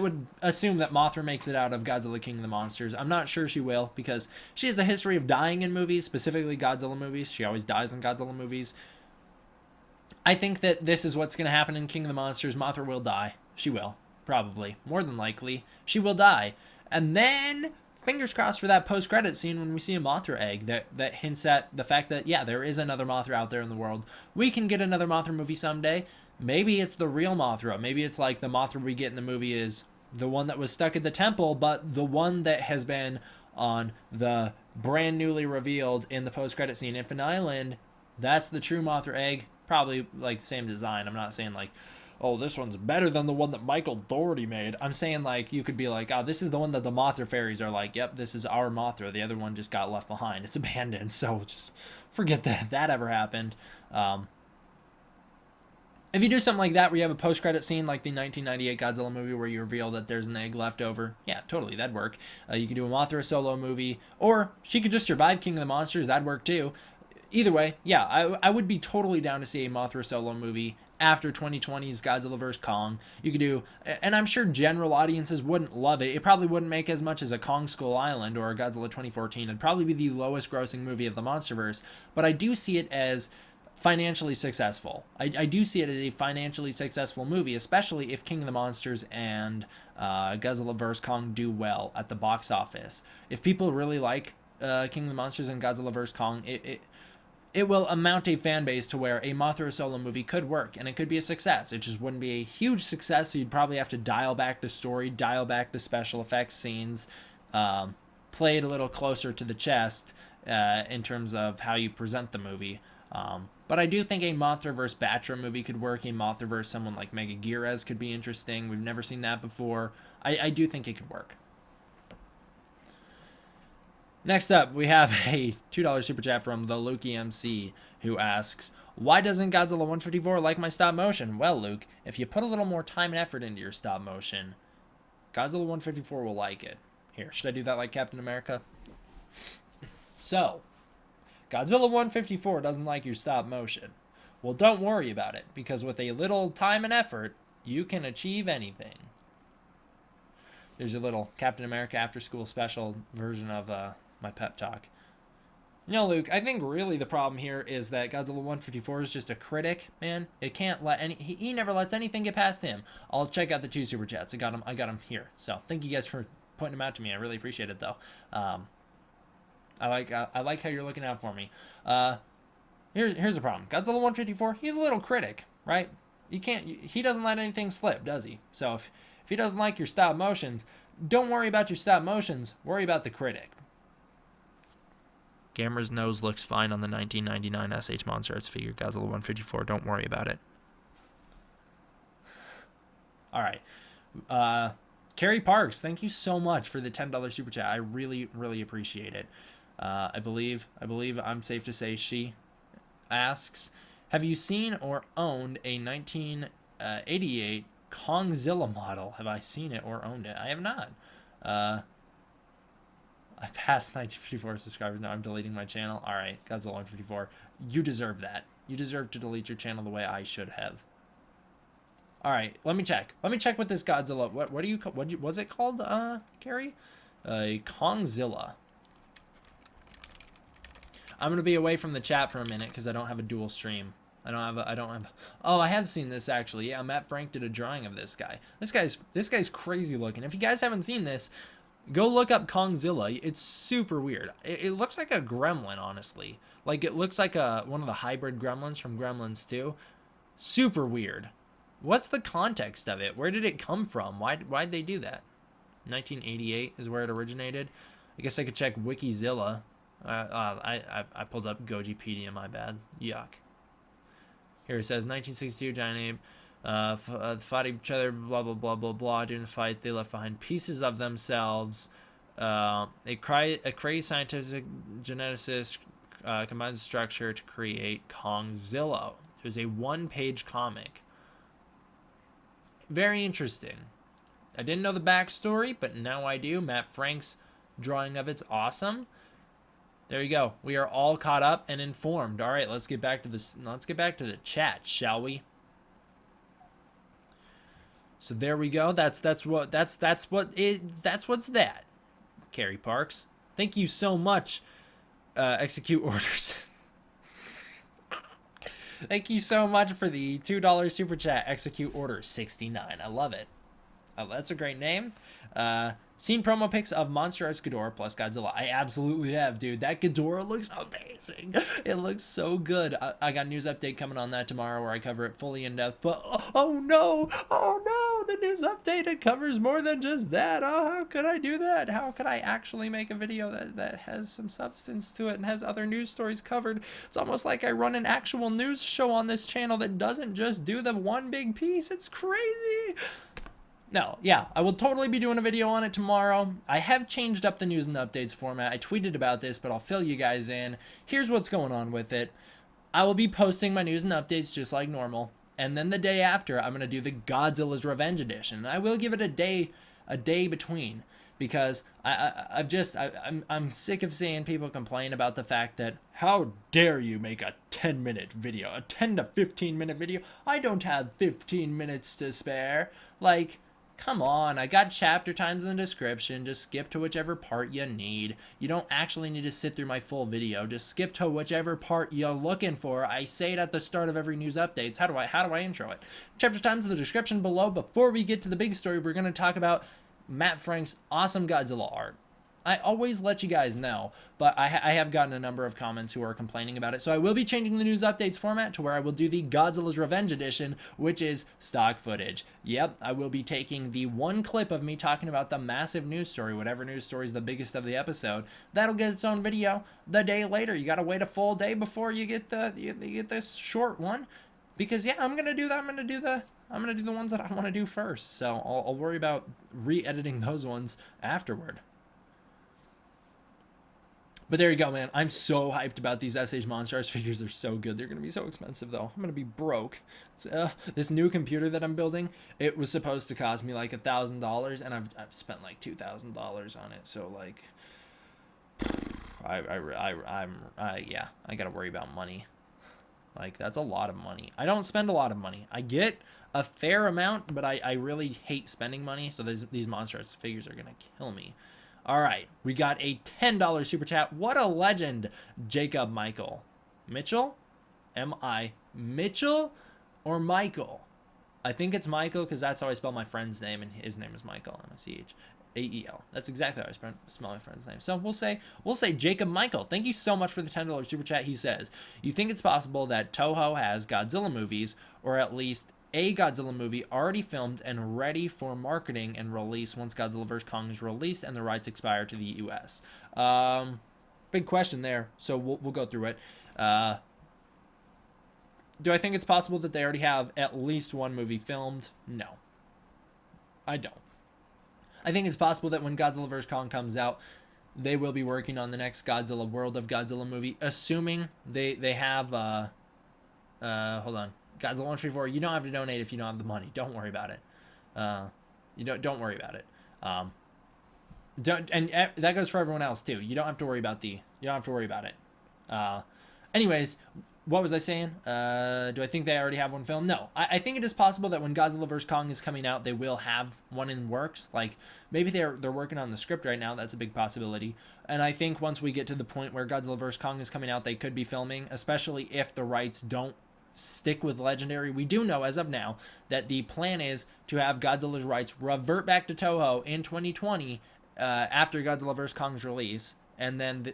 would assume that Mothra makes it out of Godzilla King of the Monsters. I'm not sure she will, because she has a history of dying in movies, specifically Godzilla movies. She always dies in Godzilla movies. I think that this is what's going to happen in King of the Monsters. Mothra will die. She will. Probably. More than likely. She will die. And then, fingers crossed for that post-credit scene when we see a Mothra egg that hints at the fact that, yeah, there is another Mothra out there in the world. We can get another Mothra movie someday. Maybe it's the real Mothra. Maybe it's like the Mothra we get in the movie is the one that was stuck at the temple, but the one that has been on the brand newly revealed in the post-credit scene Infinite Island. That's the true Mothra egg. Probably like the same design. I'm not saying like, oh, this one's better than the one that Michael Dougherty made. I'm saying like, you could be like, oh, this is the one that the Mothra fairies are like, yep, this is our Mothra. The other one just got left behind. It's abandoned. So just forget that ever happened. If you do something like that where you have a post-credit scene like the 1998 Godzilla movie where you reveal that there's an egg left over, yeah, totally, that'd work. You could do a Mothra solo movie, or she could just survive King of the Monsters. That'd work too. Either way, yeah, I would be totally down to see a Mothra solo movie after 2020's Godzilla vs. Kong. You could do, and I'm sure general audiences wouldn't love it. It probably wouldn't make as much as a Kong Skull Island or a Godzilla 2014. It'd probably be the lowest grossing movie of the MonsterVerse, but I do see it as financially successful. I do see it as a financially successful movie, especially if King of the Monsters and Godzilla vs. Kong do well at the box office. If people really like King of the Monsters and Godzilla vs. Kong, it will amount a fan base to where a Mothra solo movie could work, and it could be a success. It just wouldn't be a huge success, so you'd probably have to dial back the story, dial back the special effects scenes, play it a little closer to the chest in terms of how you present the movie. But I do think a MonsterVerse Batra movie could work. A MonsterVerse someone like Megaguirus could be interesting. We've never seen that before. I do think it could work. Next up, we have a $2 super chat from the Lukey MC, who asks, why doesn't Godzilla 154 like my stop motion? Well, Luke, if you put a little more time and effort into your stop motion, Godzilla 154 will like it. Here, should I do that like Captain America? So, Godzilla 154 doesn't like your stop motion. Well, don't worry about it, because with a little time and effort, you can achieve anything. There's a little Captain America after school special version of my pep talk. You know, Luke, I think really the problem here is that Godzilla 154 is just a critic, man. It can't let he never lets anything get past him. I'll check out the 2 super chats. I got them here. So thank you guys for pointing them out to me. I really appreciate it, though. I like how you're looking out for me. Here's the problem. Godzilla 154, he's a little critic, right? He doesn't let anything slip, does he? So if he doesn't like your stop motions, don't worry about your stop motions. Worry about the critic. Gamera's nose looks fine on the 1999 SH MonsterArts figure. Godzilla 154, don't worry about it. All right. Carrie Parks, thank you so much for the $10 super chat. I really, really appreciate it. I believe I'm safe to say she asks, have you seen or owned a 1988 Kongzilla model? Have I seen it or owned it? I have not. I passed 1954 subscribers. Now I'm deleting my channel. All right, Godzilla 154. You deserve that. You deserve to delete your channel the way I should have. All right, let me check. Let me check with this Godzilla. What was it called, Carrie? Kongzilla. I'm gonna be away from the chat for a minute because I don't have a dual stream. I don't have. Oh, I have seen this actually. Yeah, Matt Frank did a drawing of this guy. This guy's crazy looking. If you guys haven't seen this, go look up Kongzilla. It's super weird. It looks like a gremlin, honestly. Like it looks like one of the hybrid gremlins from Gremlins 2. Super weird. What's the context of it? Where did it come from? Why'd they do that? 1988 is where it originated. I guess I could check Wikizilla. I pulled up Gojipedia, my bad. Yuck. Here it says 1962 giant ape fought each other, blah blah blah blah blah. During the fight, they left behind pieces of themselves. A crazy scientific geneticist combines the structure to create Kongzilla. It was a one-page comic. Very interesting. I didn't know the backstory, but now I do. Matt Frank's drawing of it's awesome. There you go. We are all caught up and informed. All right, let's get back to this. Let's get back to the chat, shall we? So there we go. That's what's that. Carrie Parks, thank you so much. Execute orders. Thank you so much for the $2 super chat. Execute order 69. I love it. Oh, that's a great name. Seen promo pics of MonsterArts Ghidorah plus Godzilla. I absolutely have, dude. That Ghidorah looks amazing. It looks so good. I got a news update coming on that tomorrow where I cover it fully in depth. But oh no, the news update, it covers more than just that. Oh, how could I do that? How could I actually make a video that has some substance to it and has other news stories covered? It's almost like I run an actual news show on this channel that doesn't just do the one big piece. It's crazy. No, yeah, I will totally be doing a video on it tomorrow. I have changed up the news and updates format. I tweeted about this, but I'll fill you guys in. Here's what's going on with it. I will be posting my news and updates just like normal. And then the day after, I'm going to do the Godzilla's Revenge Edition. And I will give it a day between. Because I'm sick of seeing people complain about the fact that, how dare you make a 10-minute video, a 10 to 15-minute video? I don't have 15 minutes to spare. Like, come on, I got chapter times in the description. Just skip to whichever part you need. You don't actually need to sit through my full video. Just skip to whichever part you're looking for. I say it at the start of every news updates. How do I intro it? Chapter times in the description below. Before we get to the big story, we're going to talk about Matt Frank's awesome Godzilla art. I always let you guys know, but I have gotten a number of comments who are complaining about it. So I will be changing the news updates format to where I will do the Godzilla's Revenge edition, which is stock footage. Yep, I will be taking the one clip of me talking about the massive news story, whatever news story is the biggest of the episode. That'll get its own video the day later. You got to wait a full day before you get this short one, because yeah, I'm gonna do that. I'm gonna do the ones that I want to do first. So I'll worry about re-editing those ones afterward. But there you go, man. I'm so hyped about these SH MonsterArts figures. They're so good. They're going to be so expensive, though. I'm going to be broke. This new computer that I'm building, it was supposed to cost me like $1,000, and I've spent like $2,000 on it. So, like, yeah, I got to worry about money. Like, that's a lot of money. I don't spend a lot of money. I get a fair amount, but I really hate spending money. So these MonsterArts figures are going to kill me. All right, we got a $10 super chat. What a legend, Jacob Michael. Mitchell? M-I Mitchell or Michael? I think it's Michael because that's how I spell my friend's name, and his name is Michael, M-I-C-H-A-E-L. That's exactly how I spell my friend's name. So we'll say Jacob Michael. Thank you so much for the $10 super chat. He says, you think it's possible that Toho has Godzilla movies, or at least a Godzilla movie already filmed and ready for marketing and release once Godzilla vs. Kong is released and the rights expire to the U.S.? Big question there, so we'll go through it. Do I think it's possible that they already have at least one movie filmed? No. I don't. I think it's possible that when Godzilla vs. Kong comes out, they will be working on the next Godzilla World of Godzilla movie, assuming they have, hold on. Godzilla 134, you don't have to donate if you don't have the money. Don't worry about it. Don't worry about it. And that goes for everyone else too. You don't have to worry about it. Anyways, what was I saying? Do I think they already have one film? No. I think it is possible that when Godzilla vs. Kong is coming out, they will have one in works. Like, maybe they're working on the script right now. That's a big possibility. And I think once we get to the point where Godzilla vs. Kong is coming out, they could be filming, especially if the rights don't stick with Legendary. We do know as of now that the plan is to have Godzilla's rights revert back to Toho in 2020 after Godzilla vs. Kong's release, and then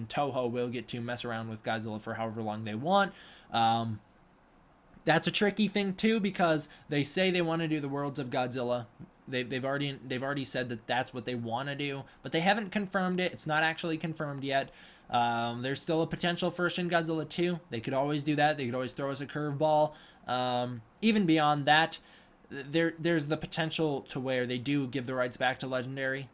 Toho will get to mess around with Godzilla for however long they want. That's a tricky thing too, because they say they want to do the Worlds of Godzilla. They've already said that that's what they want to do, but they haven't confirmed it. It's not actually confirmed yet. There's still a potential for Shin Godzilla 2. They could always do that. They could always throw us a curveball. Even beyond that, there's the potential to where they do give the rights back to Legendary.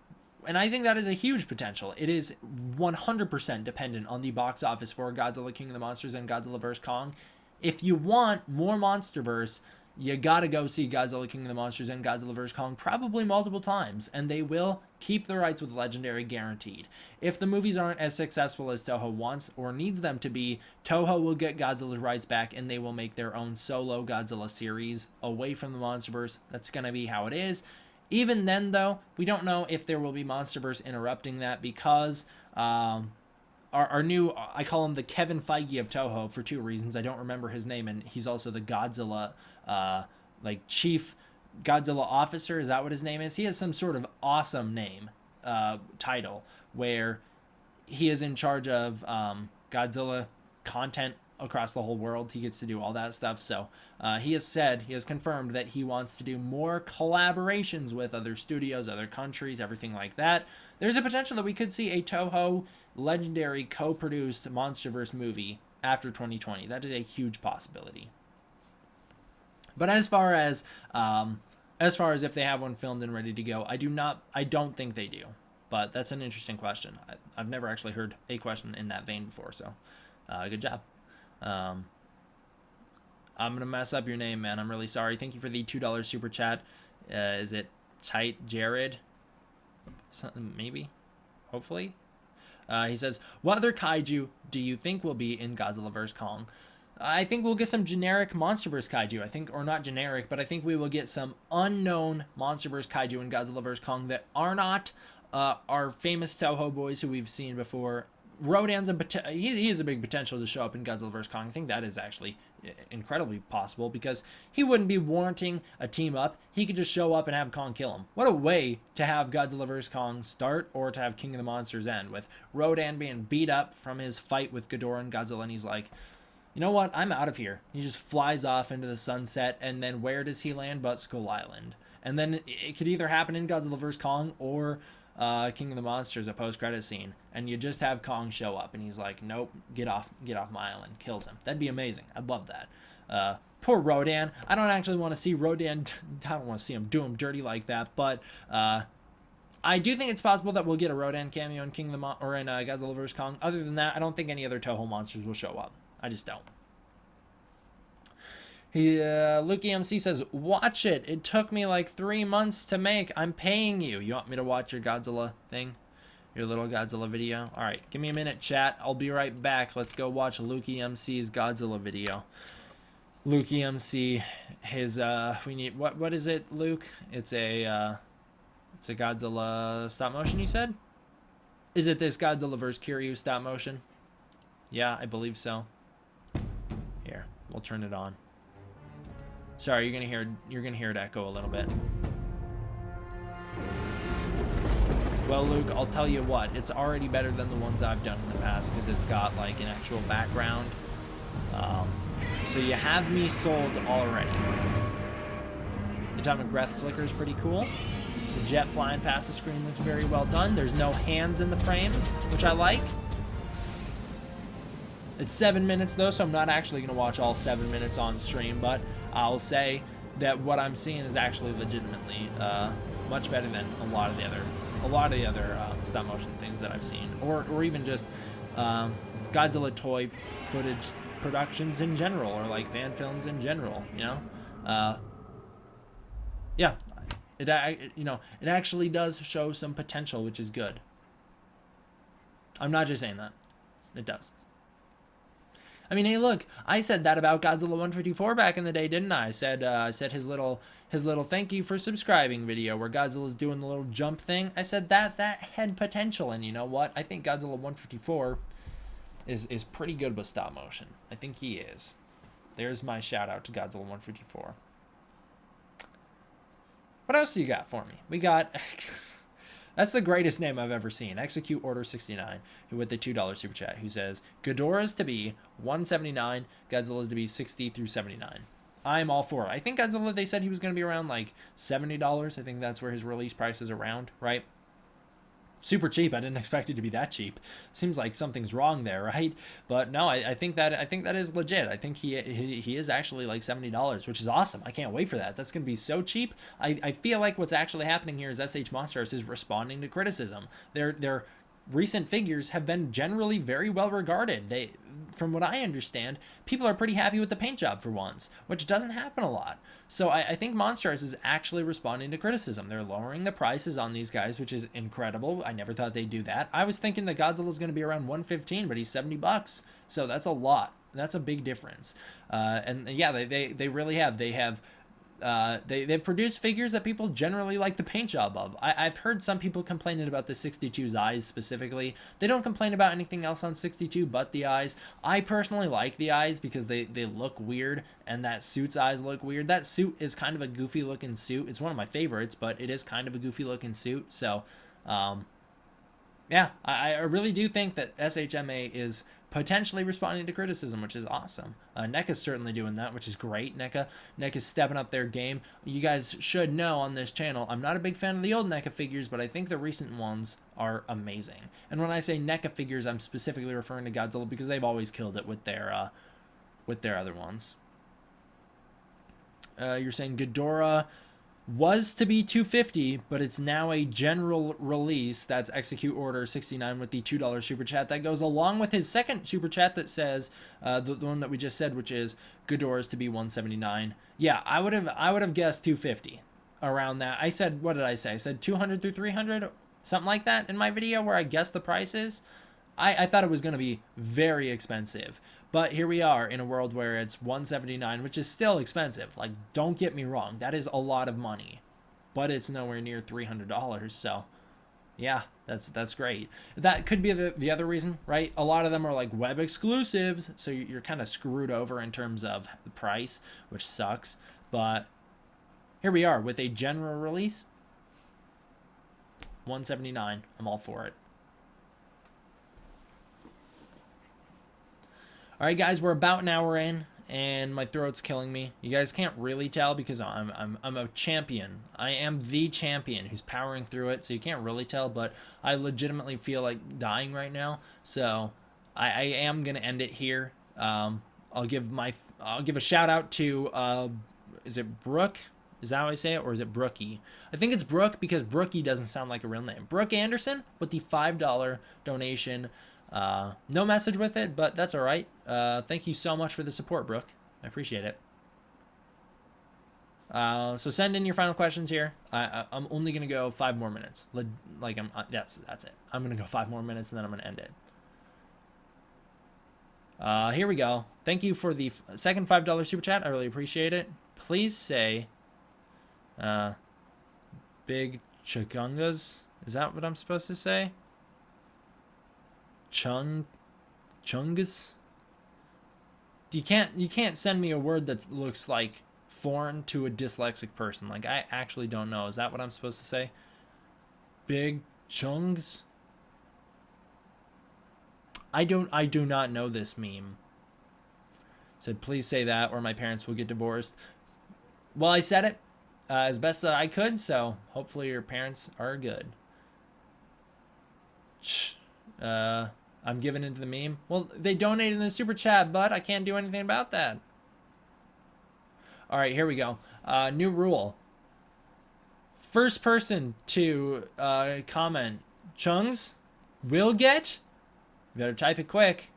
And I think that is a huge potential. It is 100% dependent on the box office for Godzilla King of the Monsters and Godzilla vs. Kong. If you want more MonsterVerse, you gotta go see Godzilla King of the Monsters and Godzilla vs. Kong probably multiple times, and they will keep the rights with Legendary guaranteed. If the movies aren't as successful as Toho wants or needs them to be, Toho will get Godzilla's rights back and they will make their own solo Godzilla series away from the MonsterVerse. That's gonna be how it is. Even then, though, we don't know if there will be MonsterVerse interrupting that, because our new, I call him the Kevin Feige of Toho for two reasons. I don't remember his name, and he's also the Godzilla, chief Godzilla officer. Is that what his name is? He has some sort of awesome name, title, where he is in charge of Godzilla content across the whole world. He gets to do all that stuff. So he has confirmed that he wants to do more collaborations with other studios, other countries, everything like that. There's a potential that we could see a Toho Legendary co-produced MonsterVerse movie after 2020. That is a huge possibility. But as far as if they have one filmed and ready to go, I don't think they do. But that's an interesting question. I've never actually heard a question in that vein before, so good job. I'm gonna mess up your name, man. I'm really sorry. Thank you for the $2 super chat. Is it Tight Jared? Maybe, hopefully. He says, what other kaiju do you think will be in Godzilla vs. Kong? I think we'll get some generic MonsterVerse kaiju. Or not generic, but I think we will get some unknown MonsterVerse kaiju in Godzilla vs. Kong that are not our famous Toho boys who we've seen before. Rodan's he is a big potential to show up in Godzilla vs. Kong. I think that is actually incredibly possible because he wouldn't be warranting a team up. He could just show up and have Kong kill him. What a way to have Godzilla vs. Kong start, or to have King of the Monsters end, with Rodan being beat up from his fight with Ghidorah and Godzilla, and he's like, you know what, I'm out of here. He just flies off into the sunset, and then where does he land but Skull Island? And then it could either happen in Godzilla vs. Kong or King of the Monsters, a post-credit scene, and you just have Kong show up, and he's like, nope, get off my island, kills him. That'd be amazing. I'd love that. Poor Rodan. I don't actually want to see Rodan. I don't want to see him do him dirty like that, but I do think it's possible that we'll get a Rodan cameo in in Godzilla vs. Kong. Other than that, I don't think any other Toho monsters will show up. I just don't. Luke EMC says, watch it. It took me like 3 months to make. I'm paying you. You want me to watch your Godzilla thing? Your little Godzilla video? All right, give me a minute, chat. I'll be right back. Let's go watch Luke EMC's Godzilla video. Luke EMC, his, we need, what is it, Luke? It's a Godzilla stop motion, you said? Is it this Godzilla vs. Kiryu stop motion? Yeah, I believe so. Here, we'll turn it on. Sorry, you're gonna hear it echo a little bit. Well, Luke, I'll tell you what, it's already better than the ones I've done in the past because it's got like an actual background. So you have me sold already. Atomic breath flicker is pretty cool. The jet flying past the screen looks very well done. There's no hands in the frames, which I like. It's 7 minutes though, so I'm not actually going to watch all 7 minutes on stream, but I'll say that what I'm seeing is actually legitimately much better than a lot of the other stop motion things that I've seen, or even just Godzilla toy footage productions in general, or like fan films in general. You know, yeah, it actually does show some potential, which is good. I'm not just saying that; it does. I mean, hey, look, I said that about Godzilla 154 back in the day, didn't I? I said his little thank you for subscribing video where Godzilla's doing the little jump thing. I said that had potential, and you know what? I think Godzilla 154 is pretty good with stop motion. I think he is. There's my shout out to Godzilla 154. What else do you got for me? We got... That's the greatest name I've ever seen. Execute Order 69, who with the $2 super chat, who says, Ghidorah's to be 179, Godzilla's to be 60 through 79. I'm all for it. I think Godzilla, they said he was going to be around like $70. I think that's where his release price is around, right? Super cheap. I didn't expect it to be that cheap. Seems like something's wrong there, right? But no, I think that is legit. I think he is actually like $70, which is awesome. I can't wait for that. That's gonna be so cheap. I feel like what's actually happening here is SH MonsterArts is responding to criticism. Their recent figures have been generally very well regarded. From what I understand, people are pretty happy with the paint job for once, which doesn't happen a lot. So I think MonsterArts is actually responding to criticism. They're lowering the prices on these guys, which is incredible. I never thought they'd do that. I was thinking that Godzilla's going to be around 115, but he's $70. So that's a lot. That's a big difference. And yeah, they really have. They've produced figures that people generally like the paint job of. I've heard some people complaining about the 62's eyes specifically. They don't complain about anything else on 62 but the eyes. I personally like the eyes because they look weird, and that suit's eyes look weird. That suit is kind of a goofy looking suit. It's one of my favorites, but it is kind of a goofy looking suit. So, yeah, I really do think that SHMA is potentially responding to criticism, which is awesome. NECA's certainly doing that, which is great. NECA's stepping up their game. You guys should know on this channel, I'm not a big fan of the old NECA figures, but I think the recent ones are amazing. And when I say NECA figures, I'm specifically referring to Godzilla because they've always killed it with their other ones. You're saying Ghidorah was to be 250, but it's now a general release. That's Execute Order 69 with the $2 super chat. That goes along with his second super chat that says the one that we just said, which is Ghidorah's to be 179. Yeah, I would have guessed 250 around that. I said, what did I say? I said 200 through 300, something like that in my video where I guessed the prices. I thought it was going to be very expensive. But here we are in a world where it's 179, which is still expensive. Like, don't get me wrong. That is a lot of money. But it's nowhere near $300. So, Yeah, that's great. That could be the other reason, right? A lot of them are like web exclusives, so you're kind of screwed over in terms of the price, which sucks. But here we are with a general release. $179. I'm all for it. All right, guys, we're about an hour in, and my throat's killing me. You guys can't really tell because I'm a champion. I am the champion who's powering through it, so you can't really tell, but I legitimately feel like dying right now. So I am gonna end it here. I'll give a shout out to is it Brooke? Is that how I say it, or is it Brookie? I think it's Brooke because Brookie doesn't sound like a real name. Brooke Anderson with the $5 donation. No message with it, but that's all right. Thank you so much for the support, Brooke. I appreciate it. So send in your final questions here. I'm only gonna go 5 more minutes. That's it. I'm gonna go 5 more minutes and then I'm gonna end it. Here we go. Thank you for the second $5 super chat. I really appreciate it. Please say, big chugungas. Is that what I'm supposed to say? Chungus. You can't send me a word that looks like foreign to a dyslexic person. Like, I actually don't know. Is that what I'm supposed to say? Big chungs. I do not know this meme. Said please say that or my parents will get divorced. Well, I said it as best that I could, so hopefully your parents are good. I'm giving into the meme. Well, they donated in the super chat, but I can't do anything about that. All right, here we go. New rule. First person to comment Chungs will get, you better type it quick.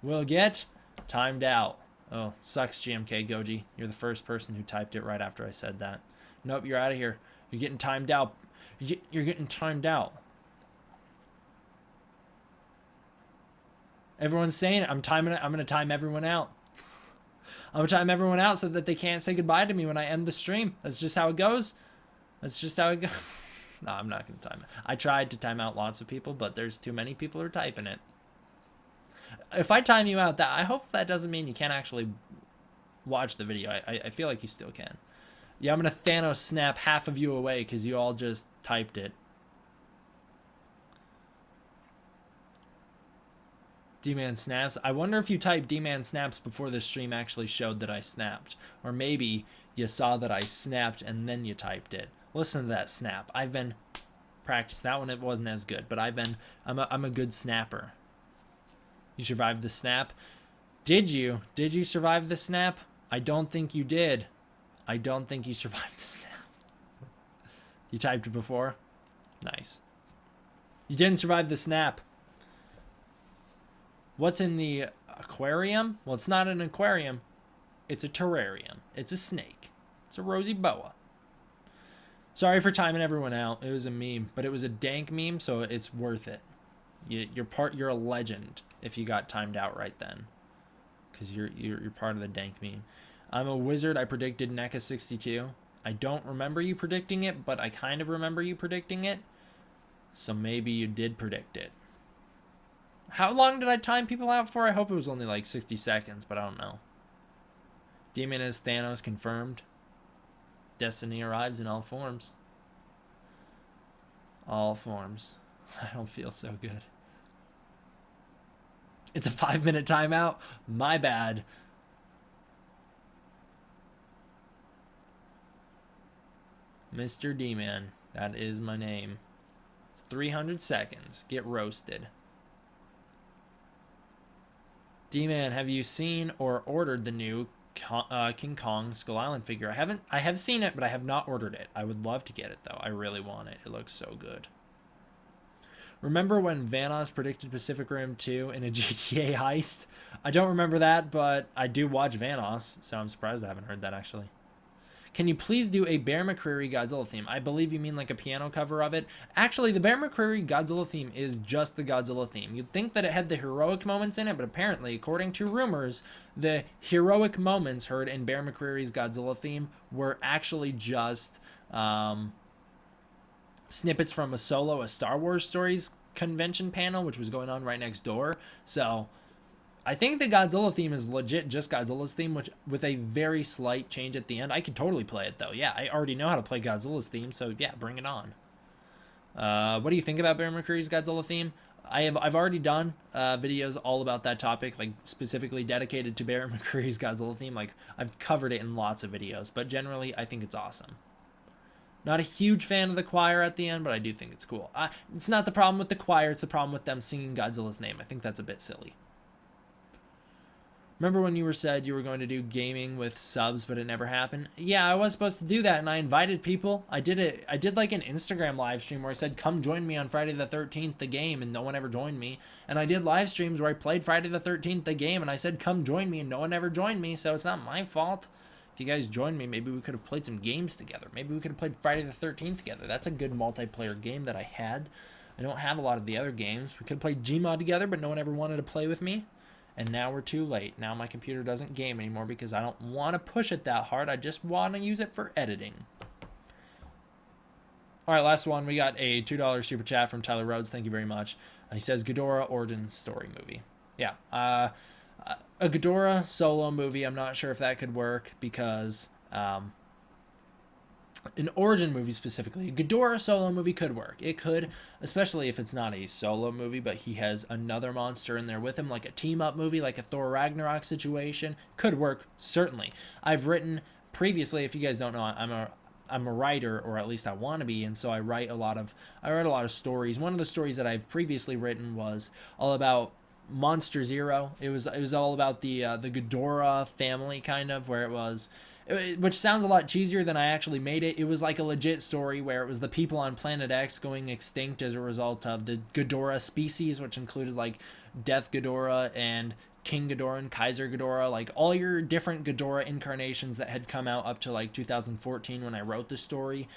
Will get timed out. Oh, sucks, GMK Goji. You're the first person who typed it right after I said that. Nope, you're out of here. You're getting timed out. You're getting timed out. Everyone's saying it. I'm timing it. I'm going to time everyone out. I'm going to time everyone out so that they can't say goodbye to me when I end the stream. That's just how it goes. No, I'm not going to time it. I tried to time out lots of people, but there's too many people who are typing it. If I time you out, I hope that doesn't mean you can't actually watch the video. I feel like you still can. Yeah, I'm going to Thanos snap half of you away because you all just typed it. D-Man snaps. I wonder if you typed D-Man snaps before the stream actually showed that I snapped. Or maybe you saw that I snapped and then you typed it. Listen to that snap. I've been practicing. That one, it wasn't as good, but I'm a good snapper. You survived the snap. Did you? Did you survive the snap? I don't think you did. I don't think you survived the snap. You typed it before? Nice. You didn't survive the snap. What's in the aquarium? Well, it's not an aquarium. It's a terrarium. It's a snake. It's a rosy boa. Sorry for timing everyone out. It was a meme, but it was a dank meme, so it's worth it. You're a legend if you got timed out right then, because you're part of the dank meme. I'm a wizard. I predicted NECA 62. I don't remember you predicting it, but I kind of remember you predicting it. So maybe you did predict it. How long did I time people out for? I hope it was only like 60 seconds, but I don't know. Demon is Thanos confirmed. Destiny arrives in all forms. All forms. I don't feel so good. It's a 5-minute timeout. My bad. Mr. D-Man. That is my name. It's 300 seconds. Get roasted. D-Man, have you seen or ordered the new King Kong Skull Island figure? I have seen it, but I have not ordered it. I would love to get it, though. I really want it. It looks so good. Remember when Vanoss predicted Pacific Rim 2 in a GTA heist? I don't remember that, but I do watch Vanoss, so I'm surprised I haven't heard that, actually. Can you please do a Bear McCreary Godzilla theme? I believe you mean like a piano cover of it. Actually, the Bear McCreary Godzilla theme is just the Godzilla theme. You'd think that it had the heroic moments in it, but apparently, according to rumors, the heroic moments heard in Bear McCreary's Godzilla theme were actually just snippets from a Star Wars Stories convention panel, which was going on right next door. So I think the Godzilla theme is legit just Godzilla's theme, which with a very slight change at the end. I could totally play it though. Yeah, I already know how to play Godzilla's theme, so yeah, bring it on. What do you think about Bear McCreary's Godzilla theme? I've already done videos all about that topic, like specifically dedicated to Bear McCreary's Godzilla theme. Like I've covered it in lots of videos, but generally I think it's awesome. Not a huge fan of the choir at the end, but I do think it's cool. It's not the problem with the choir, it's the problem with them singing Godzilla's name. I think that's a bit silly. Remember when you said you were going to do gaming with subs, but it never happened? Yeah, I was supposed to do that, and I invited people. I did it. I did like an Instagram live stream where I said, come join me on Friday the 13th, the game, and no one ever joined me. And I did live streams where I played Friday the 13th, the game, and I said, come join me, and no one ever joined me, so it's not my fault. If you guys joined me, maybe we could have played some games together. Maybe we could have played Friday the 13th together. That's a good multiplayer game that I had. I don't have a lot of the other games. We could have played Gmod together, but no one ever wanted to play with me. And now we're too late. Now my computer doesn't game anymore because I don't want to push it that hard. I just want to use it for editing. All right, last one. We got a $2 super chat from Tyler Rhodes. Thank you very much. He says, Ghidorah origin story movie. Yeah. A Ghidorah solo movie, I'm not sure if that could work because... an origin movie specifically, a Ghidorah solo movie could work. It could, especially if it's not a solo movie, but he has another monster in there with him, like a team-up movie, like a Thor Ragnarok situation. Could work, certainly. I've written previously, if you guys don't know, I'm a writer, or at least I want to be, and so I write a lot of stories. One of the stories that I've previously written was all about Monster Zero. It was all about the Ghidorah family, kind of, where it was... which sounds a lot cheesier than I actually made it. It was like a legit story where it was the people on Planet X going extinct as a result of the Ghidorah species, which included like Death Ghidorah and King Ghidorah and Kaiser Ghidorah, like all your different Ghidorah incarnations that had come out up to like 2014 when I wrote the story.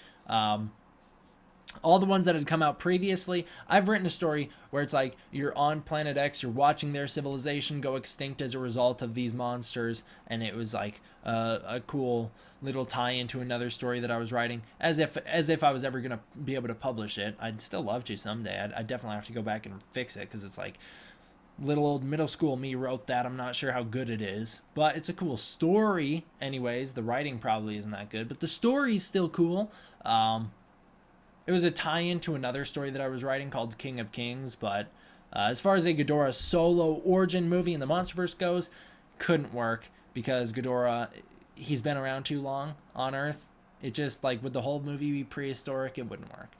All the ones that had come out previously, I've written a story where it's like you're on Planet X, you're watching their civilization go extinct as a result of these monsters, and it was like a cool little tie into another story that I was writing, as if I was ever gonna be able to publish it. I'd still love to someday. I'd definitely have to go back and fix it because it's like little old middle school me wrote that. I'm not sure how good it is, but it's a cool story. Anyways, the writing probably isn't that good, but the story's still cool. It was a tie-in to another story that I was writing called King of Kings, but as far as a Ghidorah solo origin movie in the MonsterVerse goes, couldn't work because Ghidorah, he's been around too long on Earth. It just, like, would the whole movie be prehistoric? It wouldn't work.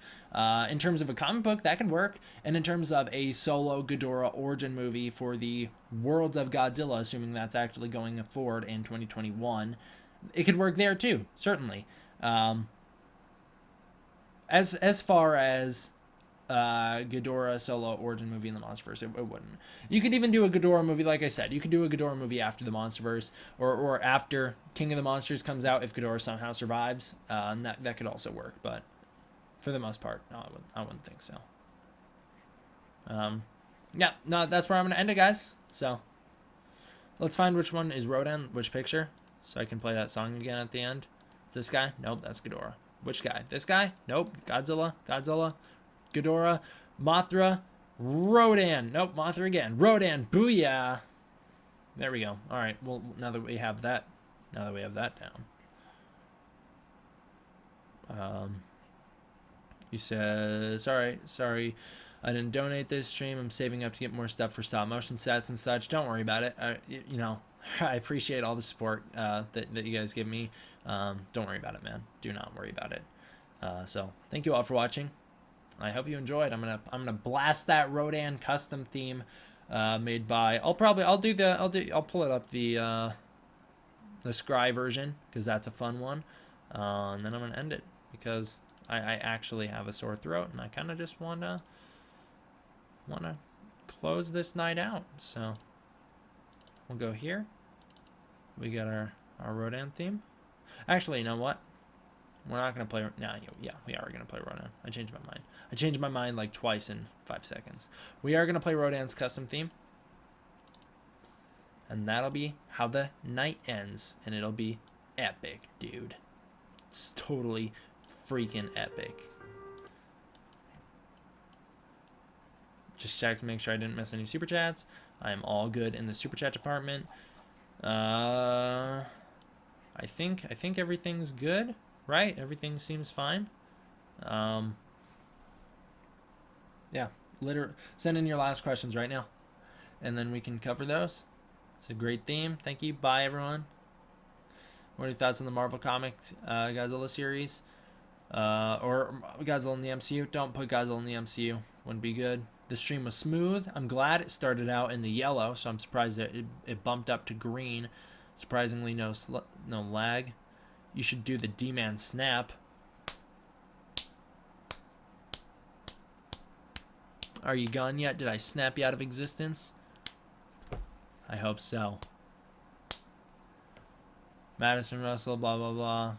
In terms of a comic book, that could work. And in terms of a solo Ghidorah origin movie for the Worlds of Godzilla, assuming that's actually going forward in 2021, it could work there too, certainly. As far as Ghidorah solo origin movie in the MonsterVerse, it wouldn't. You could even do a Ghidorah movie, like I said. You could do a Ghidorah movie after the MonsterVerse, or after King of the Monsters comes out, if Ghidorah somehow survives, and that could also work. But for the most part, no, I wouldn't think so. Yeah, no, that's where I'm gonna end it, guys. So let's find which one is Rodan, which picture, so I can play that song again at the end. Is this guy? Nope, that's Ghidorah. Which guy? This guy? Nope. Godzilla. Ghidorah. Mothra. Rodan. Nope. Mothra again. Rodan. Booyah. There we go. All right. Well, now that we have that down. He says, sorry. I didn't donate this stream. I'm saving up to get more stuff for stop motion sets and such. Don't worry about it. I appreciate all the support that you guys give me. Don't worry about it, man. Do not worry about it. So thank you all for watching. I hope you enjoyed. I'm gonna blast that Rodan custom theme made by. I'll pull it up the Scry version because that's a fun one. And then I'm gonna end it because I actually have a sore throat and I kind of just wanna close this night out. So we'll go here. We got our Rodan theme. Actually, you know what? We're not going to play... yeah, we are going to play Rodan. I changed my mind. I changed my mind like twice in 5 seconds. We are going to play Rodan's custom theme. And that'll be how the night ends. And it'll be epic, dude. It's totally freaking epic. Just check to make sure I didn't miss any super chats. I am all good in the super chat department. I think everything's good, right? Everything seems fine. Yeah, send in your last questions right now, and then we can cover those. It's a great theme. Thank you. Bye, everyone. What are your thoughts on the Marvel Comics Godzilla series? Or Godzilla in the MCU? Don't put Godzilla in the MCU. Wouldn't be good. The stream was smooth. I'm glad it started out in the yellow, so I'm surprised that it bumped up to green. Surprisingly, no lag. You should do the D-Man snap. Are you gone yet? Did I snap you out of existence? I hope so. Madison Russell, blah, blah,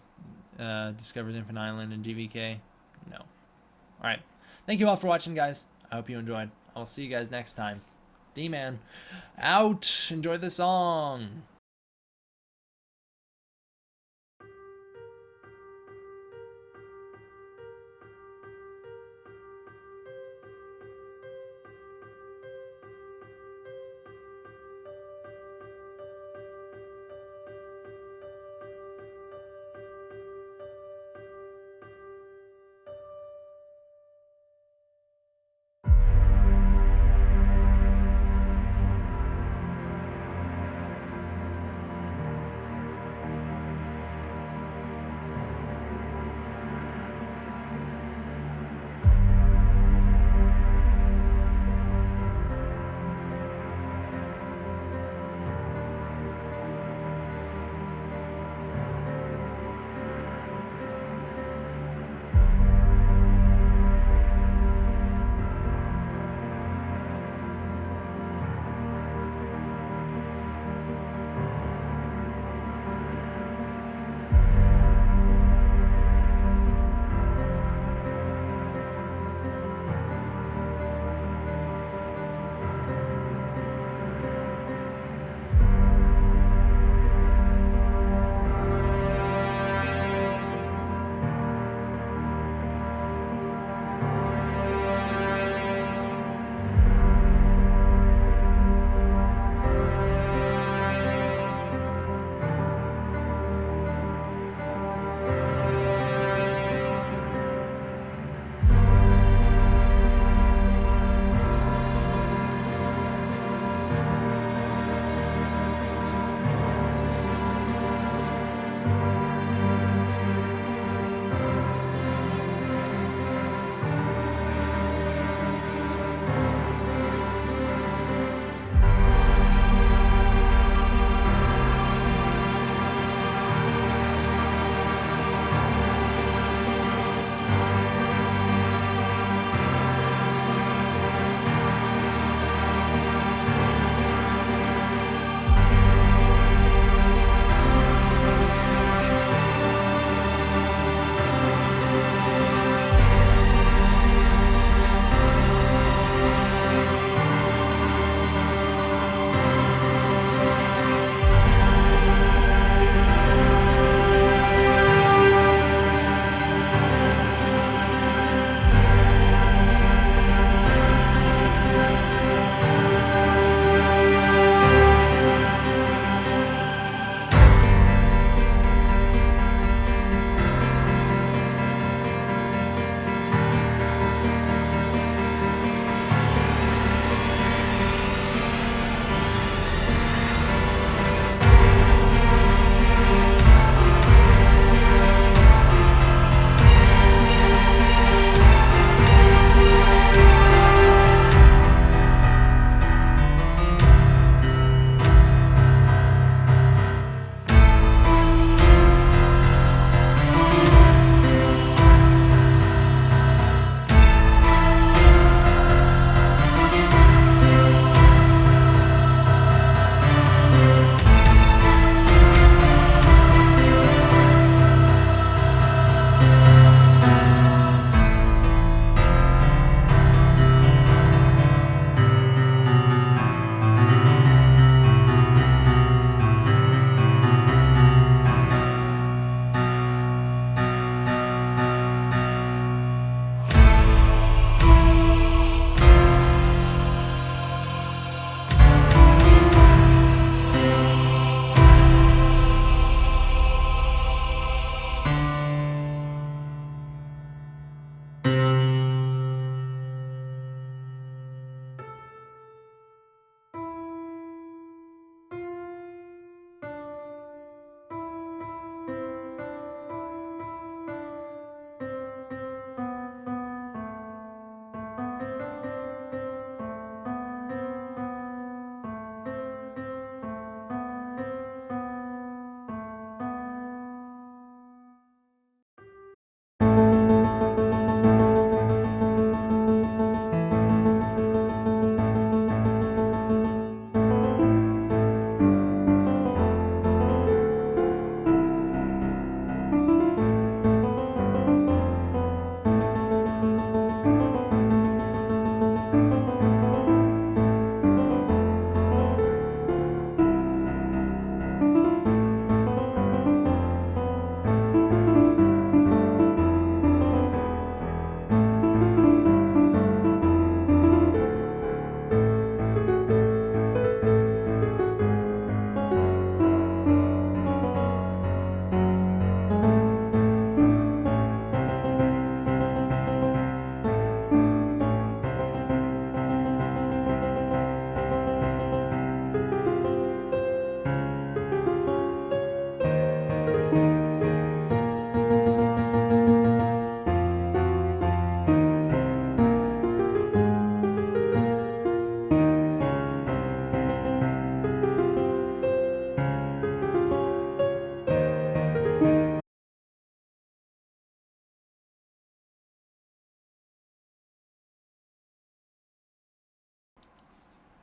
blah. Discovers Infinite Island and DVK. No. Alright. Thank you all for watching, guys. I hope you enjoyed. I will see you guys next time. D-Man. Out. Enjoy the song.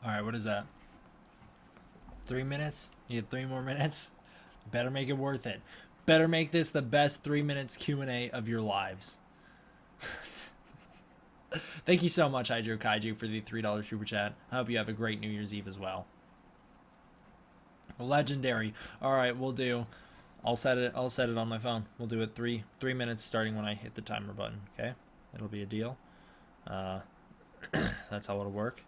All right, what is that? 3 minutes? You get 3 more minutes? Better make it worth it. Better make this the best 3 minutes Q&A of your lives. Thank you so much, Hydro Kaiju, for the $3 super chat. I hope you have a great New Year's Eve as well. Legendary. All right, we'll do. I'll set it on my phone. We'll do it 3 minutes starting when I hit the timer button. Okay, it'll be a deal. That's how it'll work.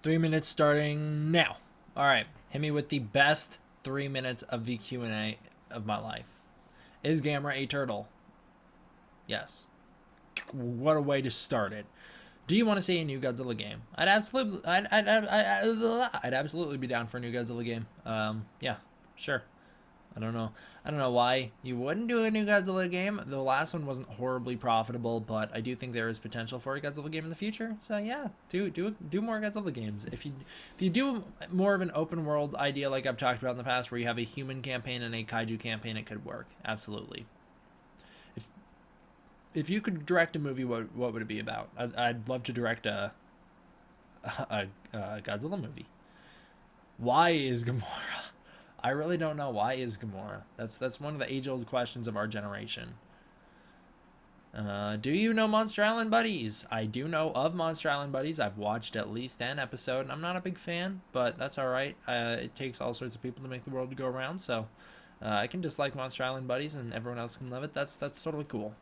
3 minutes starting now. All right, hit me with the best 3 minutes of the Q&A of my life. Is Gamera a turtle? Yes. What a way to start it. Do you want to see a new Godzilla game? I'd absolutely be down for a new Godzilla game. Yeah, sure. I don't know why you wouldn't do a new Godzilla game. The last one wasn't horribly profitable, but I do think there is potential for a Godzilla game in the future. So yeah, do more Godzilla games. If you do more of an open world idea like I've talked about in the past, where you have a human campaign and a kaiju campaign, it could work. Absolutely. If you could direct a movie, what would it be about? I'd love to direct a Godzilla movie. Why is Gamera? I really don't know. Why is Gamera? That's one of the age-old questions of our generation. Do you know Monster Island Buddies? I do know of Monster Island Buddies. I've watched at least an episode, and I'm not a big fan, but that's all right. It takes all sorts of people to make the world go around, so I can dislike Monster Island Buddies, and everyone else can love it. That's totally cool.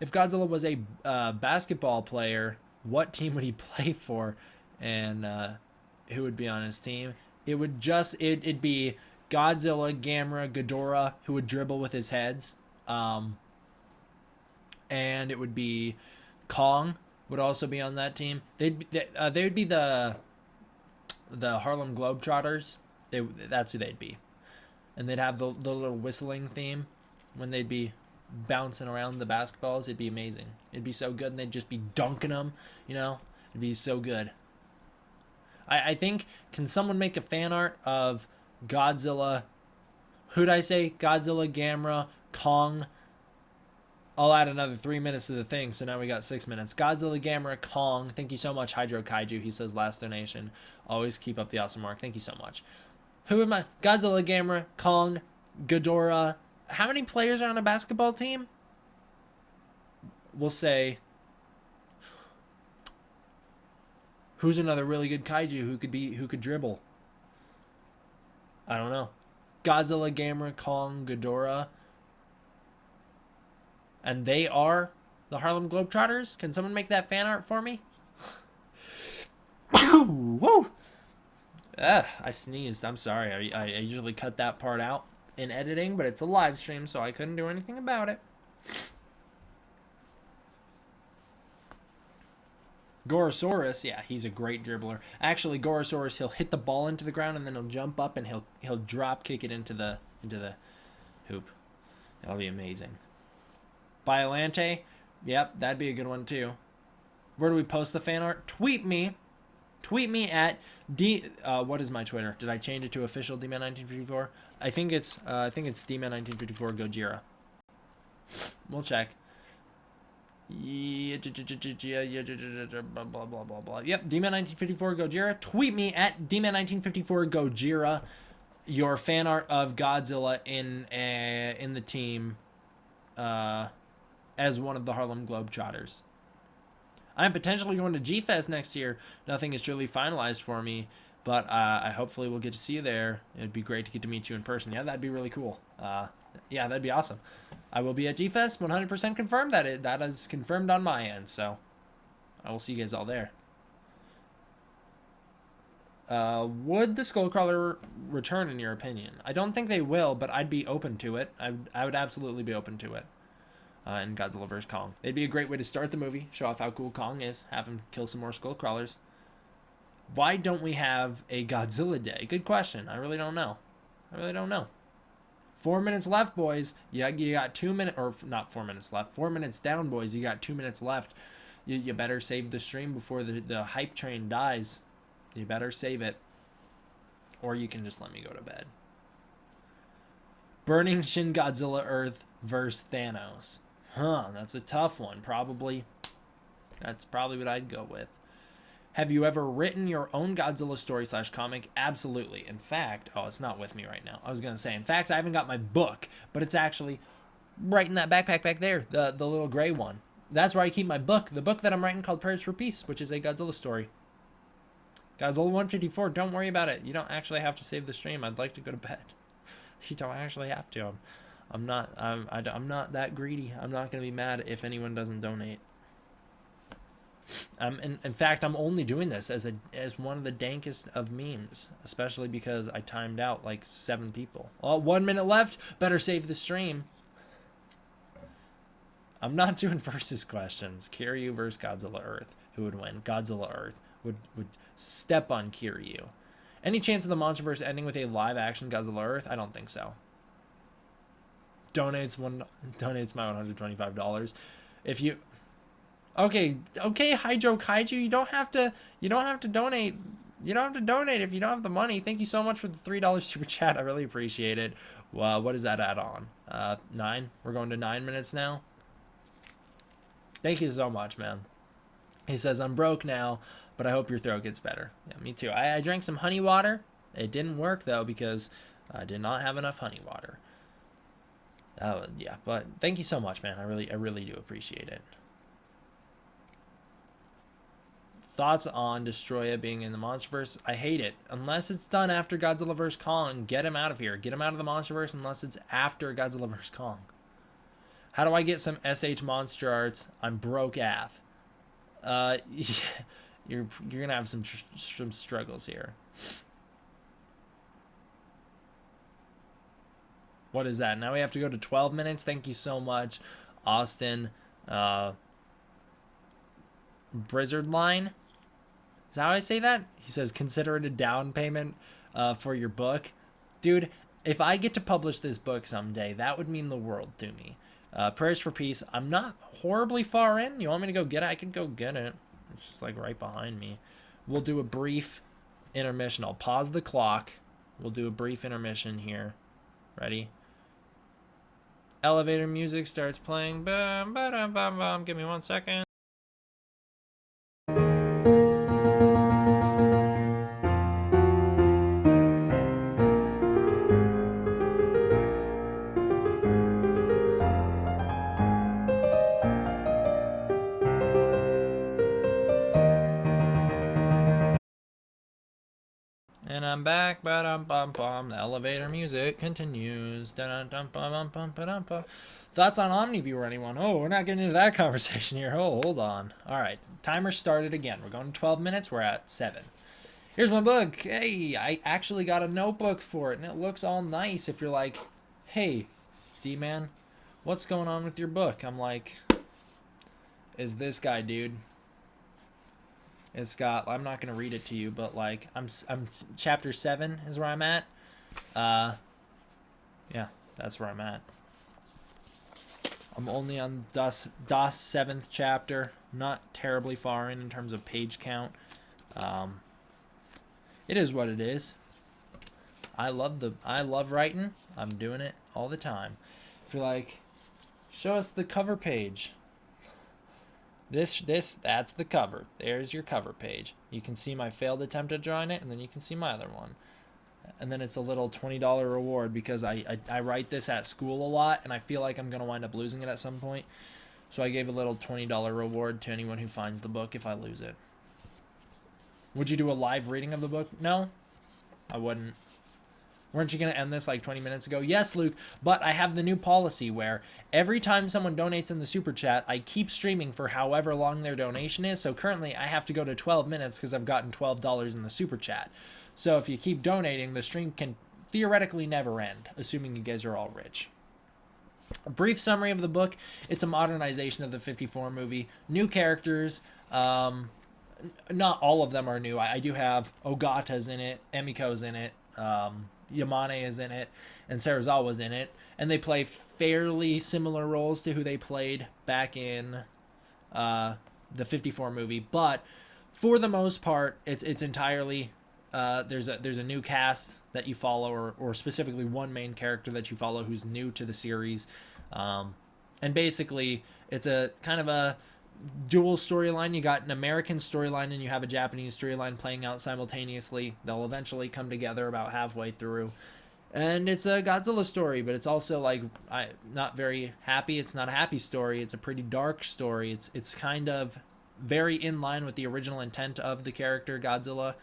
If Godzilla was a basketball player, what team would he play for, and who would be on his team? It would it'd be Godzilla, Gamera, Ghidorah, who would dribble with his heads, and it would be Kong would also be on that team. They would be the Harlem Globetrotters. That's who they'd be, and they'd have the little whistling theme when they'd be bouncing around the basketballs. It'd be amazing. It'd be so good, and they'd just be dunking them, you know? It'd be so good. I think, can someone make a fan art of Godzilla? Who'd I say? Godzilla, Gamera, Kong. I'll add another 3 minutes to the thing, so now we got 6 minutes. Godzilla, Gamera, Kong. Thank you so much, Hydro Kaiju. He says last donation. Always keep up the awesome work. Thank you so much. Who am I? Godzilla, Gamera, Kong, Ghidorah. How many players are on a basketball team? We'll say, who's another really good kaiju who could dribble? I don't know. Godzilla, Gamera, Kong, Ghidorah. And they are the Harlem Globetrotters? Can someone make that fan art for me? Whoa! I sneezed. I'm sorry. I usually cut that part out in editing, but it's a live stream, so I couldn't do anything about it. Gorosaurus, yeah, he's a great dribbler. Actually, Gorosaurus, he'll hit the ball into the ground and then he'll jump up and he'll drop kick it into the hoop. That'll be amazing. Biolante, yep, that'd be a good one too. Where do we post the fan art? Tweet me at what is my Twitter? Did I change it to official D-Man1954? I think it's D-Man1954 Gojira. We'll check. Blah, blah, blah, blah, blah. Yep, D-Man1954 Gojira. Tweet me at D-Man1954 Gojira your fan art of Godzilla in the team as one of the Harlem Globetrotters. I'm potentially going to G-Fest next year. Nothing is truly finalized for me, but I hopefully will get to see you there. It'd be great to get to meet you in person. Yeah, that'd be really cool. Yeah, that'd be awesome. I will be at G-Fest, 100% confirmed. That is confirmed on my end, so I will see you guys all there. Would the Skullcrawler return, in your opinion? I don't think they will, but I'd be open to it. I would absolutely be open to it. In Godzilla vs. Kong. It'd be a great way to start the movie, show off how cool Kong is, have him kill some more Skullcrawlers. Why don't we have a Godzilla Day? Good question. I really don't know. 4 minutes left, boys. You got 2 minutes, or not 4 minutes left. 4 minutes down, boys. You got 2 minutes left. You better save the stream before the hype train dies. You better save it. Or you can just let me go to bed. Burning Shin Godzilla Earth versus Thanos. Huh, that's a tough one. Probably That's probably what I'd go with. Have you ever written your own Godzilla story / comic? Absolutely. In fact, oh, it's not with me right now. I was going to say, in fact, I haven't got my book, but it's actually right in that backpack back there, the little gray one. That's where I keep my book, the book that I'm writing called Prayers for Peace, which is a Godzilla story. Godzilla 154, don't worry about it. You don't actually have to save the stream. I'd like to go to bed. You don't actually have to. I'm not that greedy. I'm not going to be mad if anyone doesn't donate. In fact, I'm only doing this as one of the dankest of memes, especially because I timed out like 7 people. Oh, 1 minute left. Better save the stream. I'm not doing versus questions. Kiryu versus Godzilla Earth. Who would win? Godzilla Earth would step on Kiryu. Any chance of the MonsterVerse ending with a live-action Godzilla Earth? I don't think so. Donates my $125. If you okay, Hydro Kaiju, you don't have to donate. You don't have to donate if you don't have the money. Thank you so much for the $3 super chat. I really appreciate it. Well, what does that add on? 9. We're going to 9 minutes now. Thank you so much, man. He says, I'm broke now, but I hope your throat gets better. Yeah, me too. I drank some honey water. It didn't work, though, because I did not have enough honey water. Yeah, but thank you so much, man. I really do appreciate it. Thoughts on Destroya being in the MonsterVerse? I hate it. Unless it's done after Godzilla vs. Kong, get him out of here. Get him out of the MonsterVerse unless it's after Godzilla vs. Kong. How do I get some SH MonsterArts? I'm broke AF. You're gonna have some struggles here. What is that? Now we have to go to 12 minutes. Thank you so much, Austin. Blizzard Line. Is that how I say that? He says, consider it a down payment for your book. Dude, if I get to publish this book someday, that would mean the world to me. Prayers for Peace. I'm not horribly far in. You want me to go get it? I can go get it. It's just like right behind me. We'll do a brief intermission. I'll pause the clock. We'll do a brief intermission here. Ready? Elevator music starts playing. Bam, ba-dum, bam, bam. Give me 1 second. And I'm back. Ba-dum-bum-bum. The elevator music continues. Da-dum-bum-bum-bum-ba-dum-bum. Thoughts on Omniviewer, anyone? Oh, we're not getting into that conversation here. Oh, hold on. All right. Timer started again. We're going to 12 minutes. We're at 7. Here's my book. Hey, I actually got a notebook for it, and it looks all nice. If you're like, hey, D-Man, what's going on with your book? I'm like, is this guy, dude. It's got, I'm not going to read it to you, but like, I'm chapter 7 is where I'm at. Yeah, that's where I'm at. I'm only on DOS 7th chapter. Not terribly far in terms of page count. It is what it is. I love writing. I'm doing it all the time. If you're like, show us the cover page. That's the cover. There's your cover page. You can see my failed attempt at drawing it, and then you can see my other one. And then it's a little $20 reward because I write this at school a lot, and I feel like I'm going to wind up losing it at some point. So I gave a little $20 reward to anyone who finds the book if I lose it. Would you do a live reading of the book? No, I wouldn't. Weren't you going to end this like 20 minutes ago? Yes, Luke, but I have the new policy where every time someone donates in the super chat, I keep streaming for however long their donation is. So currently I have to go to 12 minutes because I've gotten $12 in the super chat. So if you keep donating, the stream can theoretically never end, assuming you guys are all rich. A brief summary of the book. It's a modernization of the 54 movie. New characters. Not all of them are new. I do have Ogata's in it. Emiko's in it. Yamane is in it, and Serizawa's in it, and they play fairly similar roles to who they played back in the 54 movie. But for the most part, it's entirely there's a new cast that you follow, or specifically one main character that you follow who's new to the series, and basically it's a kind of a dual storyline. You got an American storyline and you have a Japanese storyline playing out simultaneously. They'll eventually come together about halfway through. And it's a Godzilla story, but it's also like not very happy. It's not a happy story. It's a pretty dark story. It's kind of very in line with the original intent of the character Godzilla.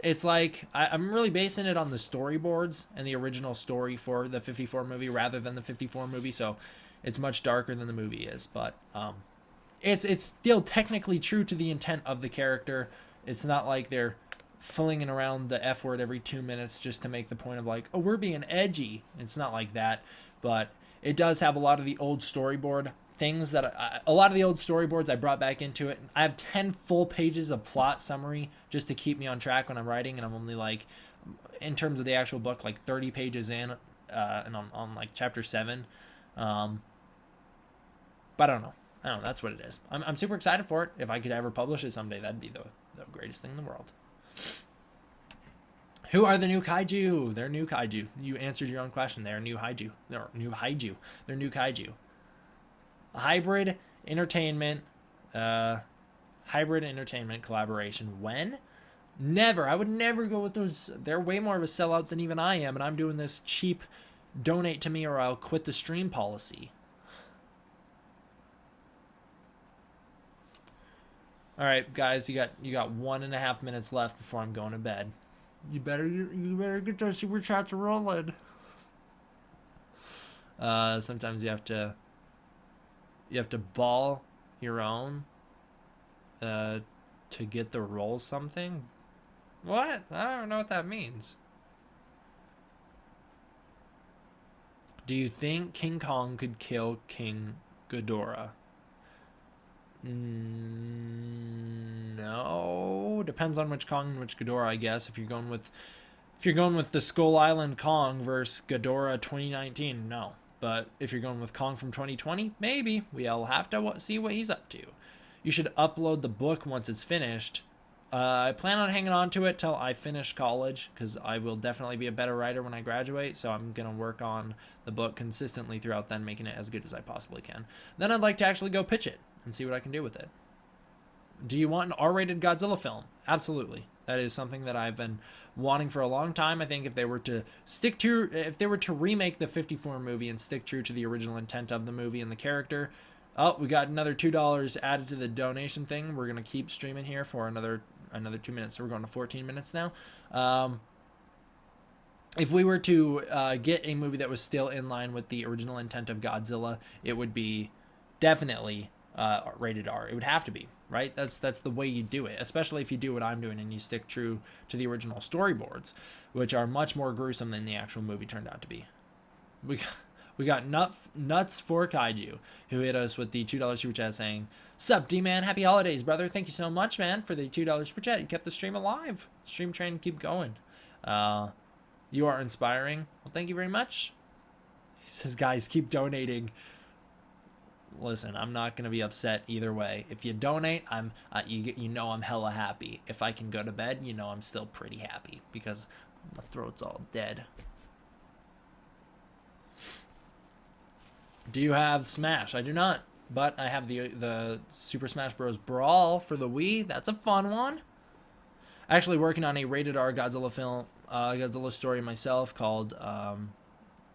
It's like I'm really basing it on the storyboards and the original story for the 54 movie rather than the 54 movie. So it's much darker than the movie is, but it's still technically true to the intent of the character. It's not like they're flinging around the F word every 2 minutes just to make the point of like, oh, we're being edgy. It's not like that, but it does have a lot of the old storyboard things that a lot of the old storyboards I brought back into it. I have 10 full pages of plot summary just to keep me on track when I'm writing, and I'm only like, in terms of the actual book, like 30 pages in, and on like chapter 7. But I don't know. That's what it is. I'm super excited for it. If I could ever publish it someday, that'd be the greatest thing in the world. Who are the new kaiju? They're new kaiju. You answered your own question. They're new kaiju. They're new kaiju. They're new kaiju. Hybrid entertainment collaboration. When? Never. I would never go with those. They're way more of a sellout than even I am, and I'm doing this cheap donate to me or I'll quit the stream policy. All right, guys, you got 1.5 minutes left before I'm going to bed. You better get those super chats rolling. Sometimes you have to ball your own to get the roll something. What? I don't know what that means. Do you think King Kong could kill King Ghidorah? No, depends on which Kong and which Ghidorah, I guess. If you're going with the Skull Island Kong versus Ghidorah 2019, no. But if you're going with Kong from 2020, maybe. We'll have to see what he's up to. You should upload the book once it's finished. I plan on hanging on to it till I finish college, because I will definitely be a better writer when I graduate, so I'm going to work on the book consistently throughout then, making it as good as I possibly can. Then I'd like to actually go pitch it and see what I can do with it. Do you want an R-rated Godzilla film? Absolutely. That is something that I've been wanting for a long time. I think if they were to remake the 54 movie and stick true to the original intent of the movie and the character. Oh, we got another $2 added to the donation thing. We're going to keep streaming here for another 2 minutes. So we're going to 14 minutes now. If we were to get a movie that was still in line with the original intent of Godzilla, it would be definitely rated R. It would have to be, right? That's the way you do it, especially if you do what I'm doing and you stick true to the original storyboards, which are much more gruesome than the actual movie turned out to be. We got Nuts for Kaiju, who hit us with the $2 super chat saying, "Sup, D-Man, happy holidays, brother. Thank you so much, man, for the $2 super chat. You kept the stream alive. Stream train, keep going. You are inspiring. Well, thank you very much." He says, guys, keep donating. Listen, I'm not gonna be upset either way. If you donate, you know I'm hella happy. If I can go to bed, you know I'm still pretty happy because my throat's all dead. Do you have Smash? I do not, but I have the Super Smash Bros. Brawl for the Wii. That's a fun one. Actually working on a rated R Godzilla film, Godzilla story myself called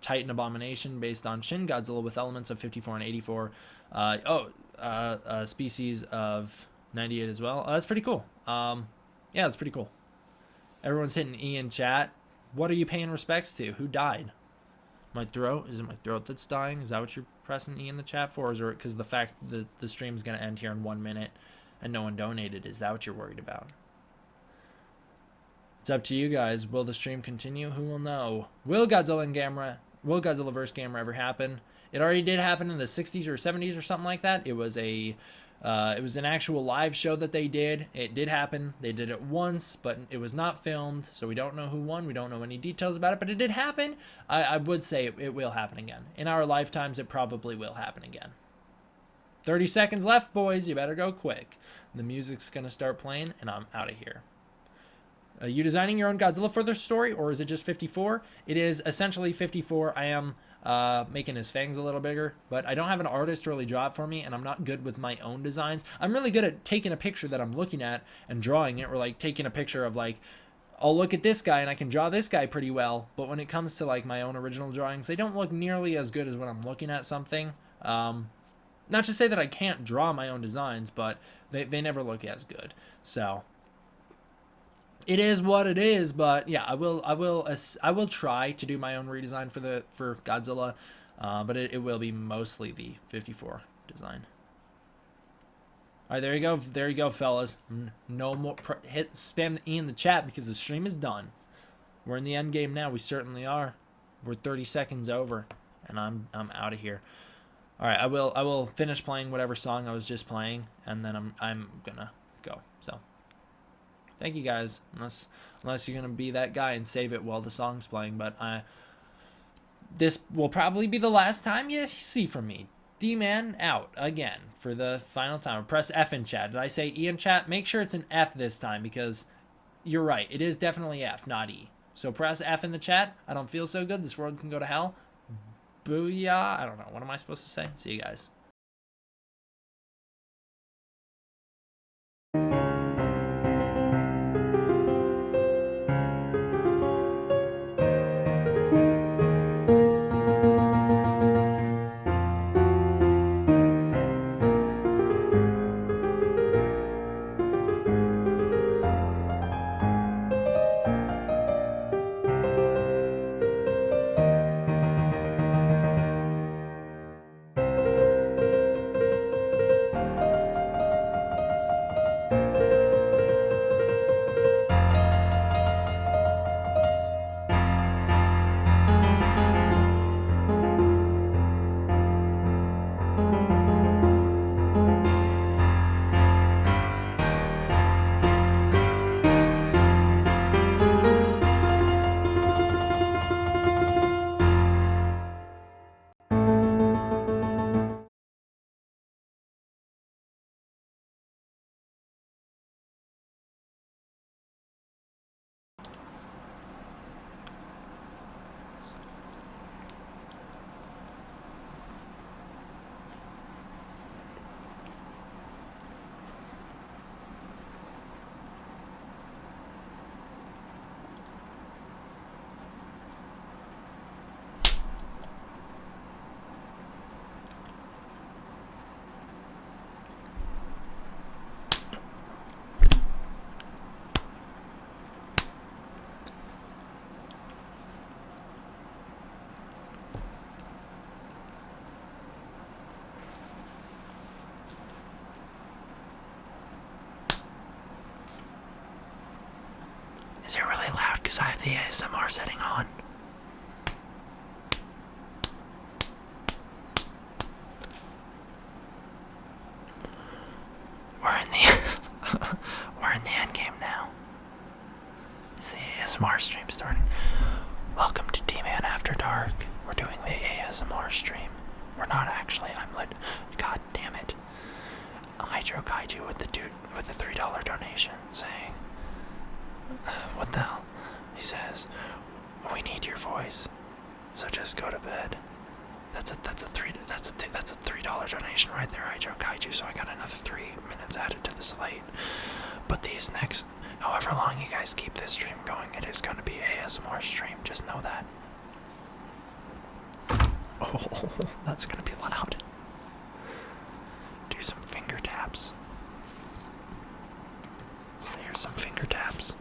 Titan Abomination, based on Shin Godzilla with elements of 54 and 84. Species of 98 as well. That's pretty cool. Yeah, that's pretty cool. Everyone's hitting E in chat. What are you paying respects to? Who died? My throat? Is it my throat that's dying? Is that what you're pressing E in the chat for? Or is it because the fact that the stream's going to end here in 1 minute and no one donated? Is that what you're worried about? It's up to you guys. Will the stream continue? Who will know? Will Godzilla vs. Gamera ever happen? It already did happen in the 60s or 70s or something like that. It was an actual live show that they did. It did happen. They did it once, but it was not filmed, so we don't know who won. We don't know any details about it, but it did happen. I would say it will happen again. In our lifetimes, it probably will happen again. 30 seconds left, boys. You better go quick. The music's going to start playing, and I'm out of here. Are you designing your own Godzilla further story, or is it just 54? It is essentially 54. I am making his fangs a little bigger, but I don't have an artist to really draw it for me, and I'm not good with my own designs. I'm really good at taking a picture that I'm looking at and drawing it, or like taking a picture of like, I'll look at this guy and I can draw this guy pretty well, but when it comes to like my own original drawings, they don't look nearly as good as when I'm looking at something. Not to say that I can't draw my own designs, but they never look as good. So it is what it is. But yeah, I will try to do my own redesign for Godzilla, but it will be mostly the 54 design. All right, there you go, fellas. No more hit spam the E in the chat because the stream is done. We're in the end game now. We certainly are. We're 30 seconds over, and I'm out of here. All right, I will finish playing whatever song I was just playing, and then I'm gonna go. So, thank you guys. Unless you're gonna be that guy and save it while the song's playing, but this will probably be the last time you see from me. D-Man out again for the final time. Press F in chat. Did I say E in chat? Make sure it's an F this time because you're right. It is definitely F, not E. So press F in the chat. I don't feel so good. This world can go to hell. Booyah. I don't know. What am I supposed to say? See you guys. Is it really loud because I have the ASMR setting on? We're in the end game now. It's the ASMR stream starting. Welcome to D-Man After Dark. We're doing the ASMR stream. We're not actually. God damn it. Hydro Kaiju with the $3 donation saying, what the hell? He says, we need your voice, so just go to bed. That's a $3 donation right there, Hydro Kaiju. So I got another 3 minutes added to the slate. But these next, however long you guys keep this stream going, it is going to be ASMR stream. Just know that. Oh, that's going to be loud. Do some finger taps. So here's some finger taps.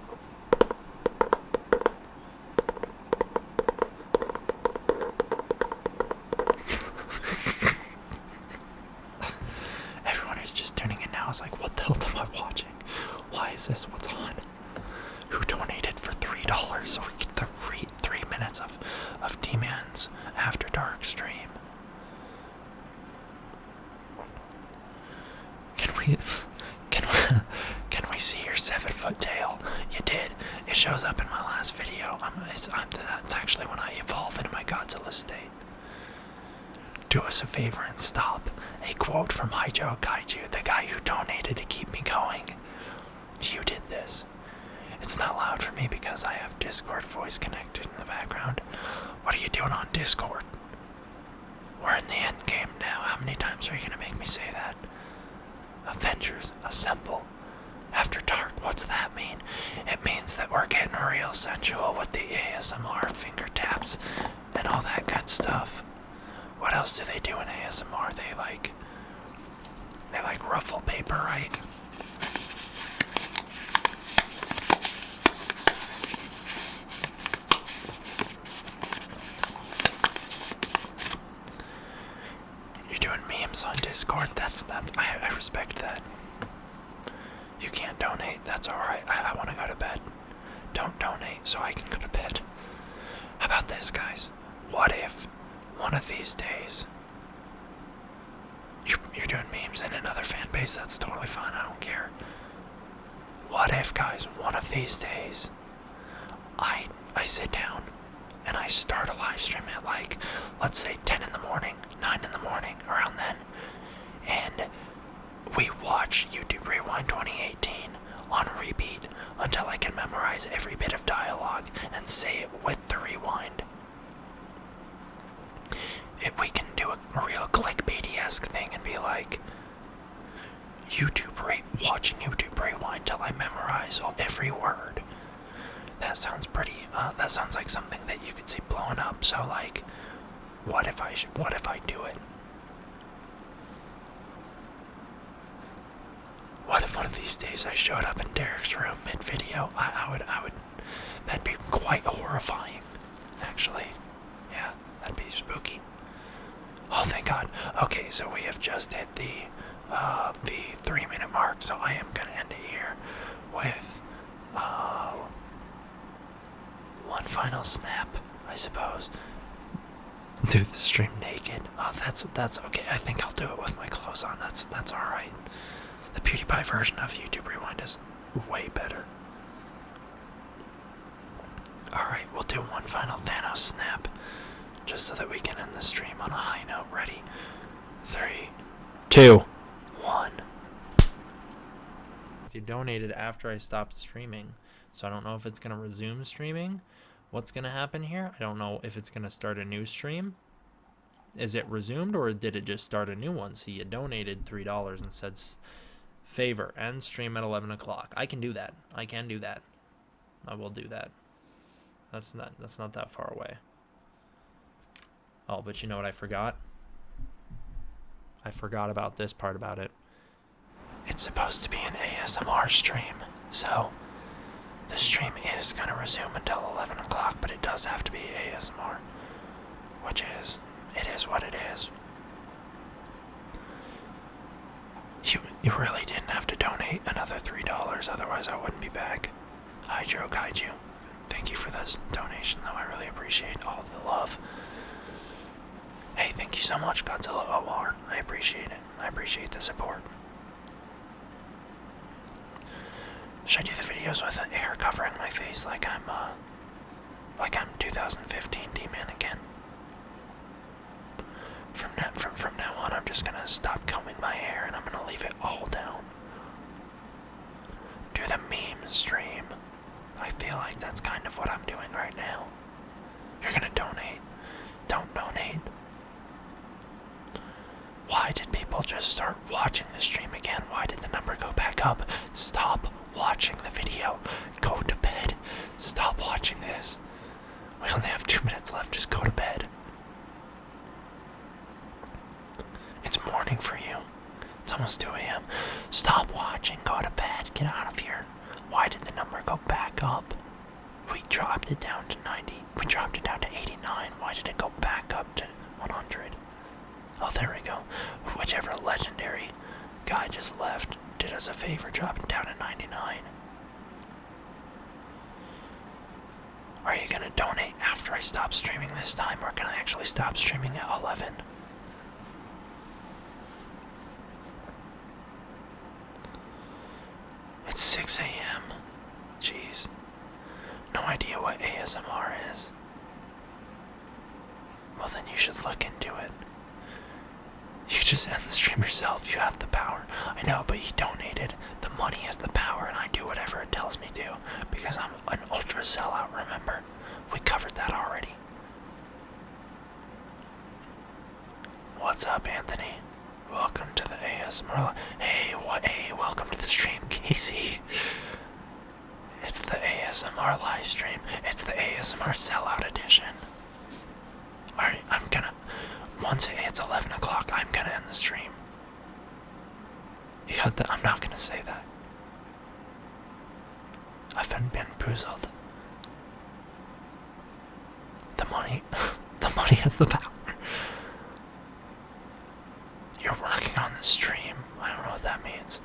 Everyone who's just tuning in now is like, what the hell am I watching? Why is this? What's on? Who donated for $3 so we get the 3 minutes of D-Man's After Dark stream? Can we see your 7-foot tail? You did. It shows up in my last video. That's actually when I evolve into my Godzilla state. Do us a favor and stop. A quote from Hydro Kaiju, the guy who donated to keep me going. You did this. It's not loud for me because I have Discord voice connected in the background. What are you doing on Discord? We're in the end game now. How many times are you gonna make me say that? Avengers assemble. After dark, what's that mean? It means that we're getting real sensual with the ASMR finger taps and all that good stuff. What else do they do in ASMR? They like ruffle paper, right? You're doing memes on Discord. I respect that. You can't donate. That's alright. I want to go to bed. Don't donate so I can go to bed. How about this, guys? What if one of these days you're doing memes in another fan base? That's totally fine. I don't care. What if, guys, one of these days I sit down and I start a live stream at like, let's say 10 in the morning, 9 in the morning, around then, and we watch YouTube Rewind 2018 on repeat until I can memorize every bit of dialogue and say it with the rewind. If we can do a real clickbaity-esque thing and be like, watching YouTube Rewind till I memorize every word. That sounds pretty, that sounds like something that you could see blowing up. So like, what if I do it? What if one of these days I showed up in Derek's room mid-video? I would, that'd be quite horrifying, actually. Yeah, that'd be spooky. Oh, thank God. Okay, so we have just hit the 3-minute mark, so I am gonna end it here with, one final snap, I suppose. Do the stream naked. Oh, that's okay. I think I'll do it with my clothes on. That's alright. The PewDiePie version of YouTube Rewind is way better. Alright, we'll do one final Thanos snap, just so that we can end the stream on a high note. Ready? 3, 2, 1. You donated after I stopped streaming, so I don't know if it's going to resume streaming. What's going to happen here? I don't know if it's going to start a new stream. Is it resumed, or did it just start a new one? See, you donated $3 and said favor end stream at 11 o'clock. I can do that. I can do that. I will do that. That's not that far away. Oh, but you know what I forgot? I forgot about this part about it. It's supposed to be an ASMR stream, so the stream is going to resume until 11 o'clock, but it does have to be ASMR, which is, it is what it is. You really didn't have to donate another $3, otherwise I wouldn't be back. Hydro Kaiju, thank you for this donation, though. I really appreciate all the love. Hey, thank you so much, Godzilla OR. I appreciate it. I appreciate the support. Should I do the videos with the hair covering my face like I'm 2015 D-Man again? From now on, I'm just gonna stop combing my hair and I'm gonna leave it all down. Do the meme stream. I feel like that's kind of what I'm doing right now. You're gonna donate. Don't donate. Why did people just start watching the stream again? Why did the number go back up? Stop watching the video. Go to bed. Stop watching this. We only have 2 minutes left. Just go to bed. It's morning for you. It's almost 2 a.m. Stop watching. Go to bed. Get out of here. Why did the number go back up? We dropped it down to 90. We dropped it down to 89. Why did it go back up to 100? Oh, there we go. Whichever legendary guy just left did us a favor dropping down to 99. Are you gonna donate after I stop streaming this time, or can I actually stop streaming at 11? It's 6 a.m. Jeez. No idea what ASMR is. Well, then you should look into it. You just end the stream yourself. You have the power. I know, but you donated. The money is the power, and I do whatever it tells me to. Because I'm an ultra sellout, remember? We covered that already. ASMR. Hey, what? Hey, welcome to the stream, Casey. It's the ASMR live stream. It's the ASMR sellout edition. Alright, I'm gonna. Once it hits 11 o'clock, I'm gonna end the stream. You got that? I'm not gonna say that. I've been bamboozled. The money. The money has the power. You're working on the stream. I don't know what that means.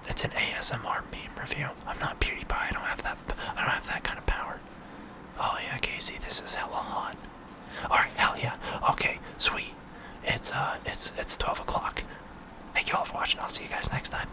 It's an ASMR meme review. I'm not PewDiePie. I don't have that kind of power. Oh yeah, Casey, this is hella hot. Alright, hell yeah. Okay, sweet. It's 12 o'clock. Thank you all for watching. I'll see you guys next time.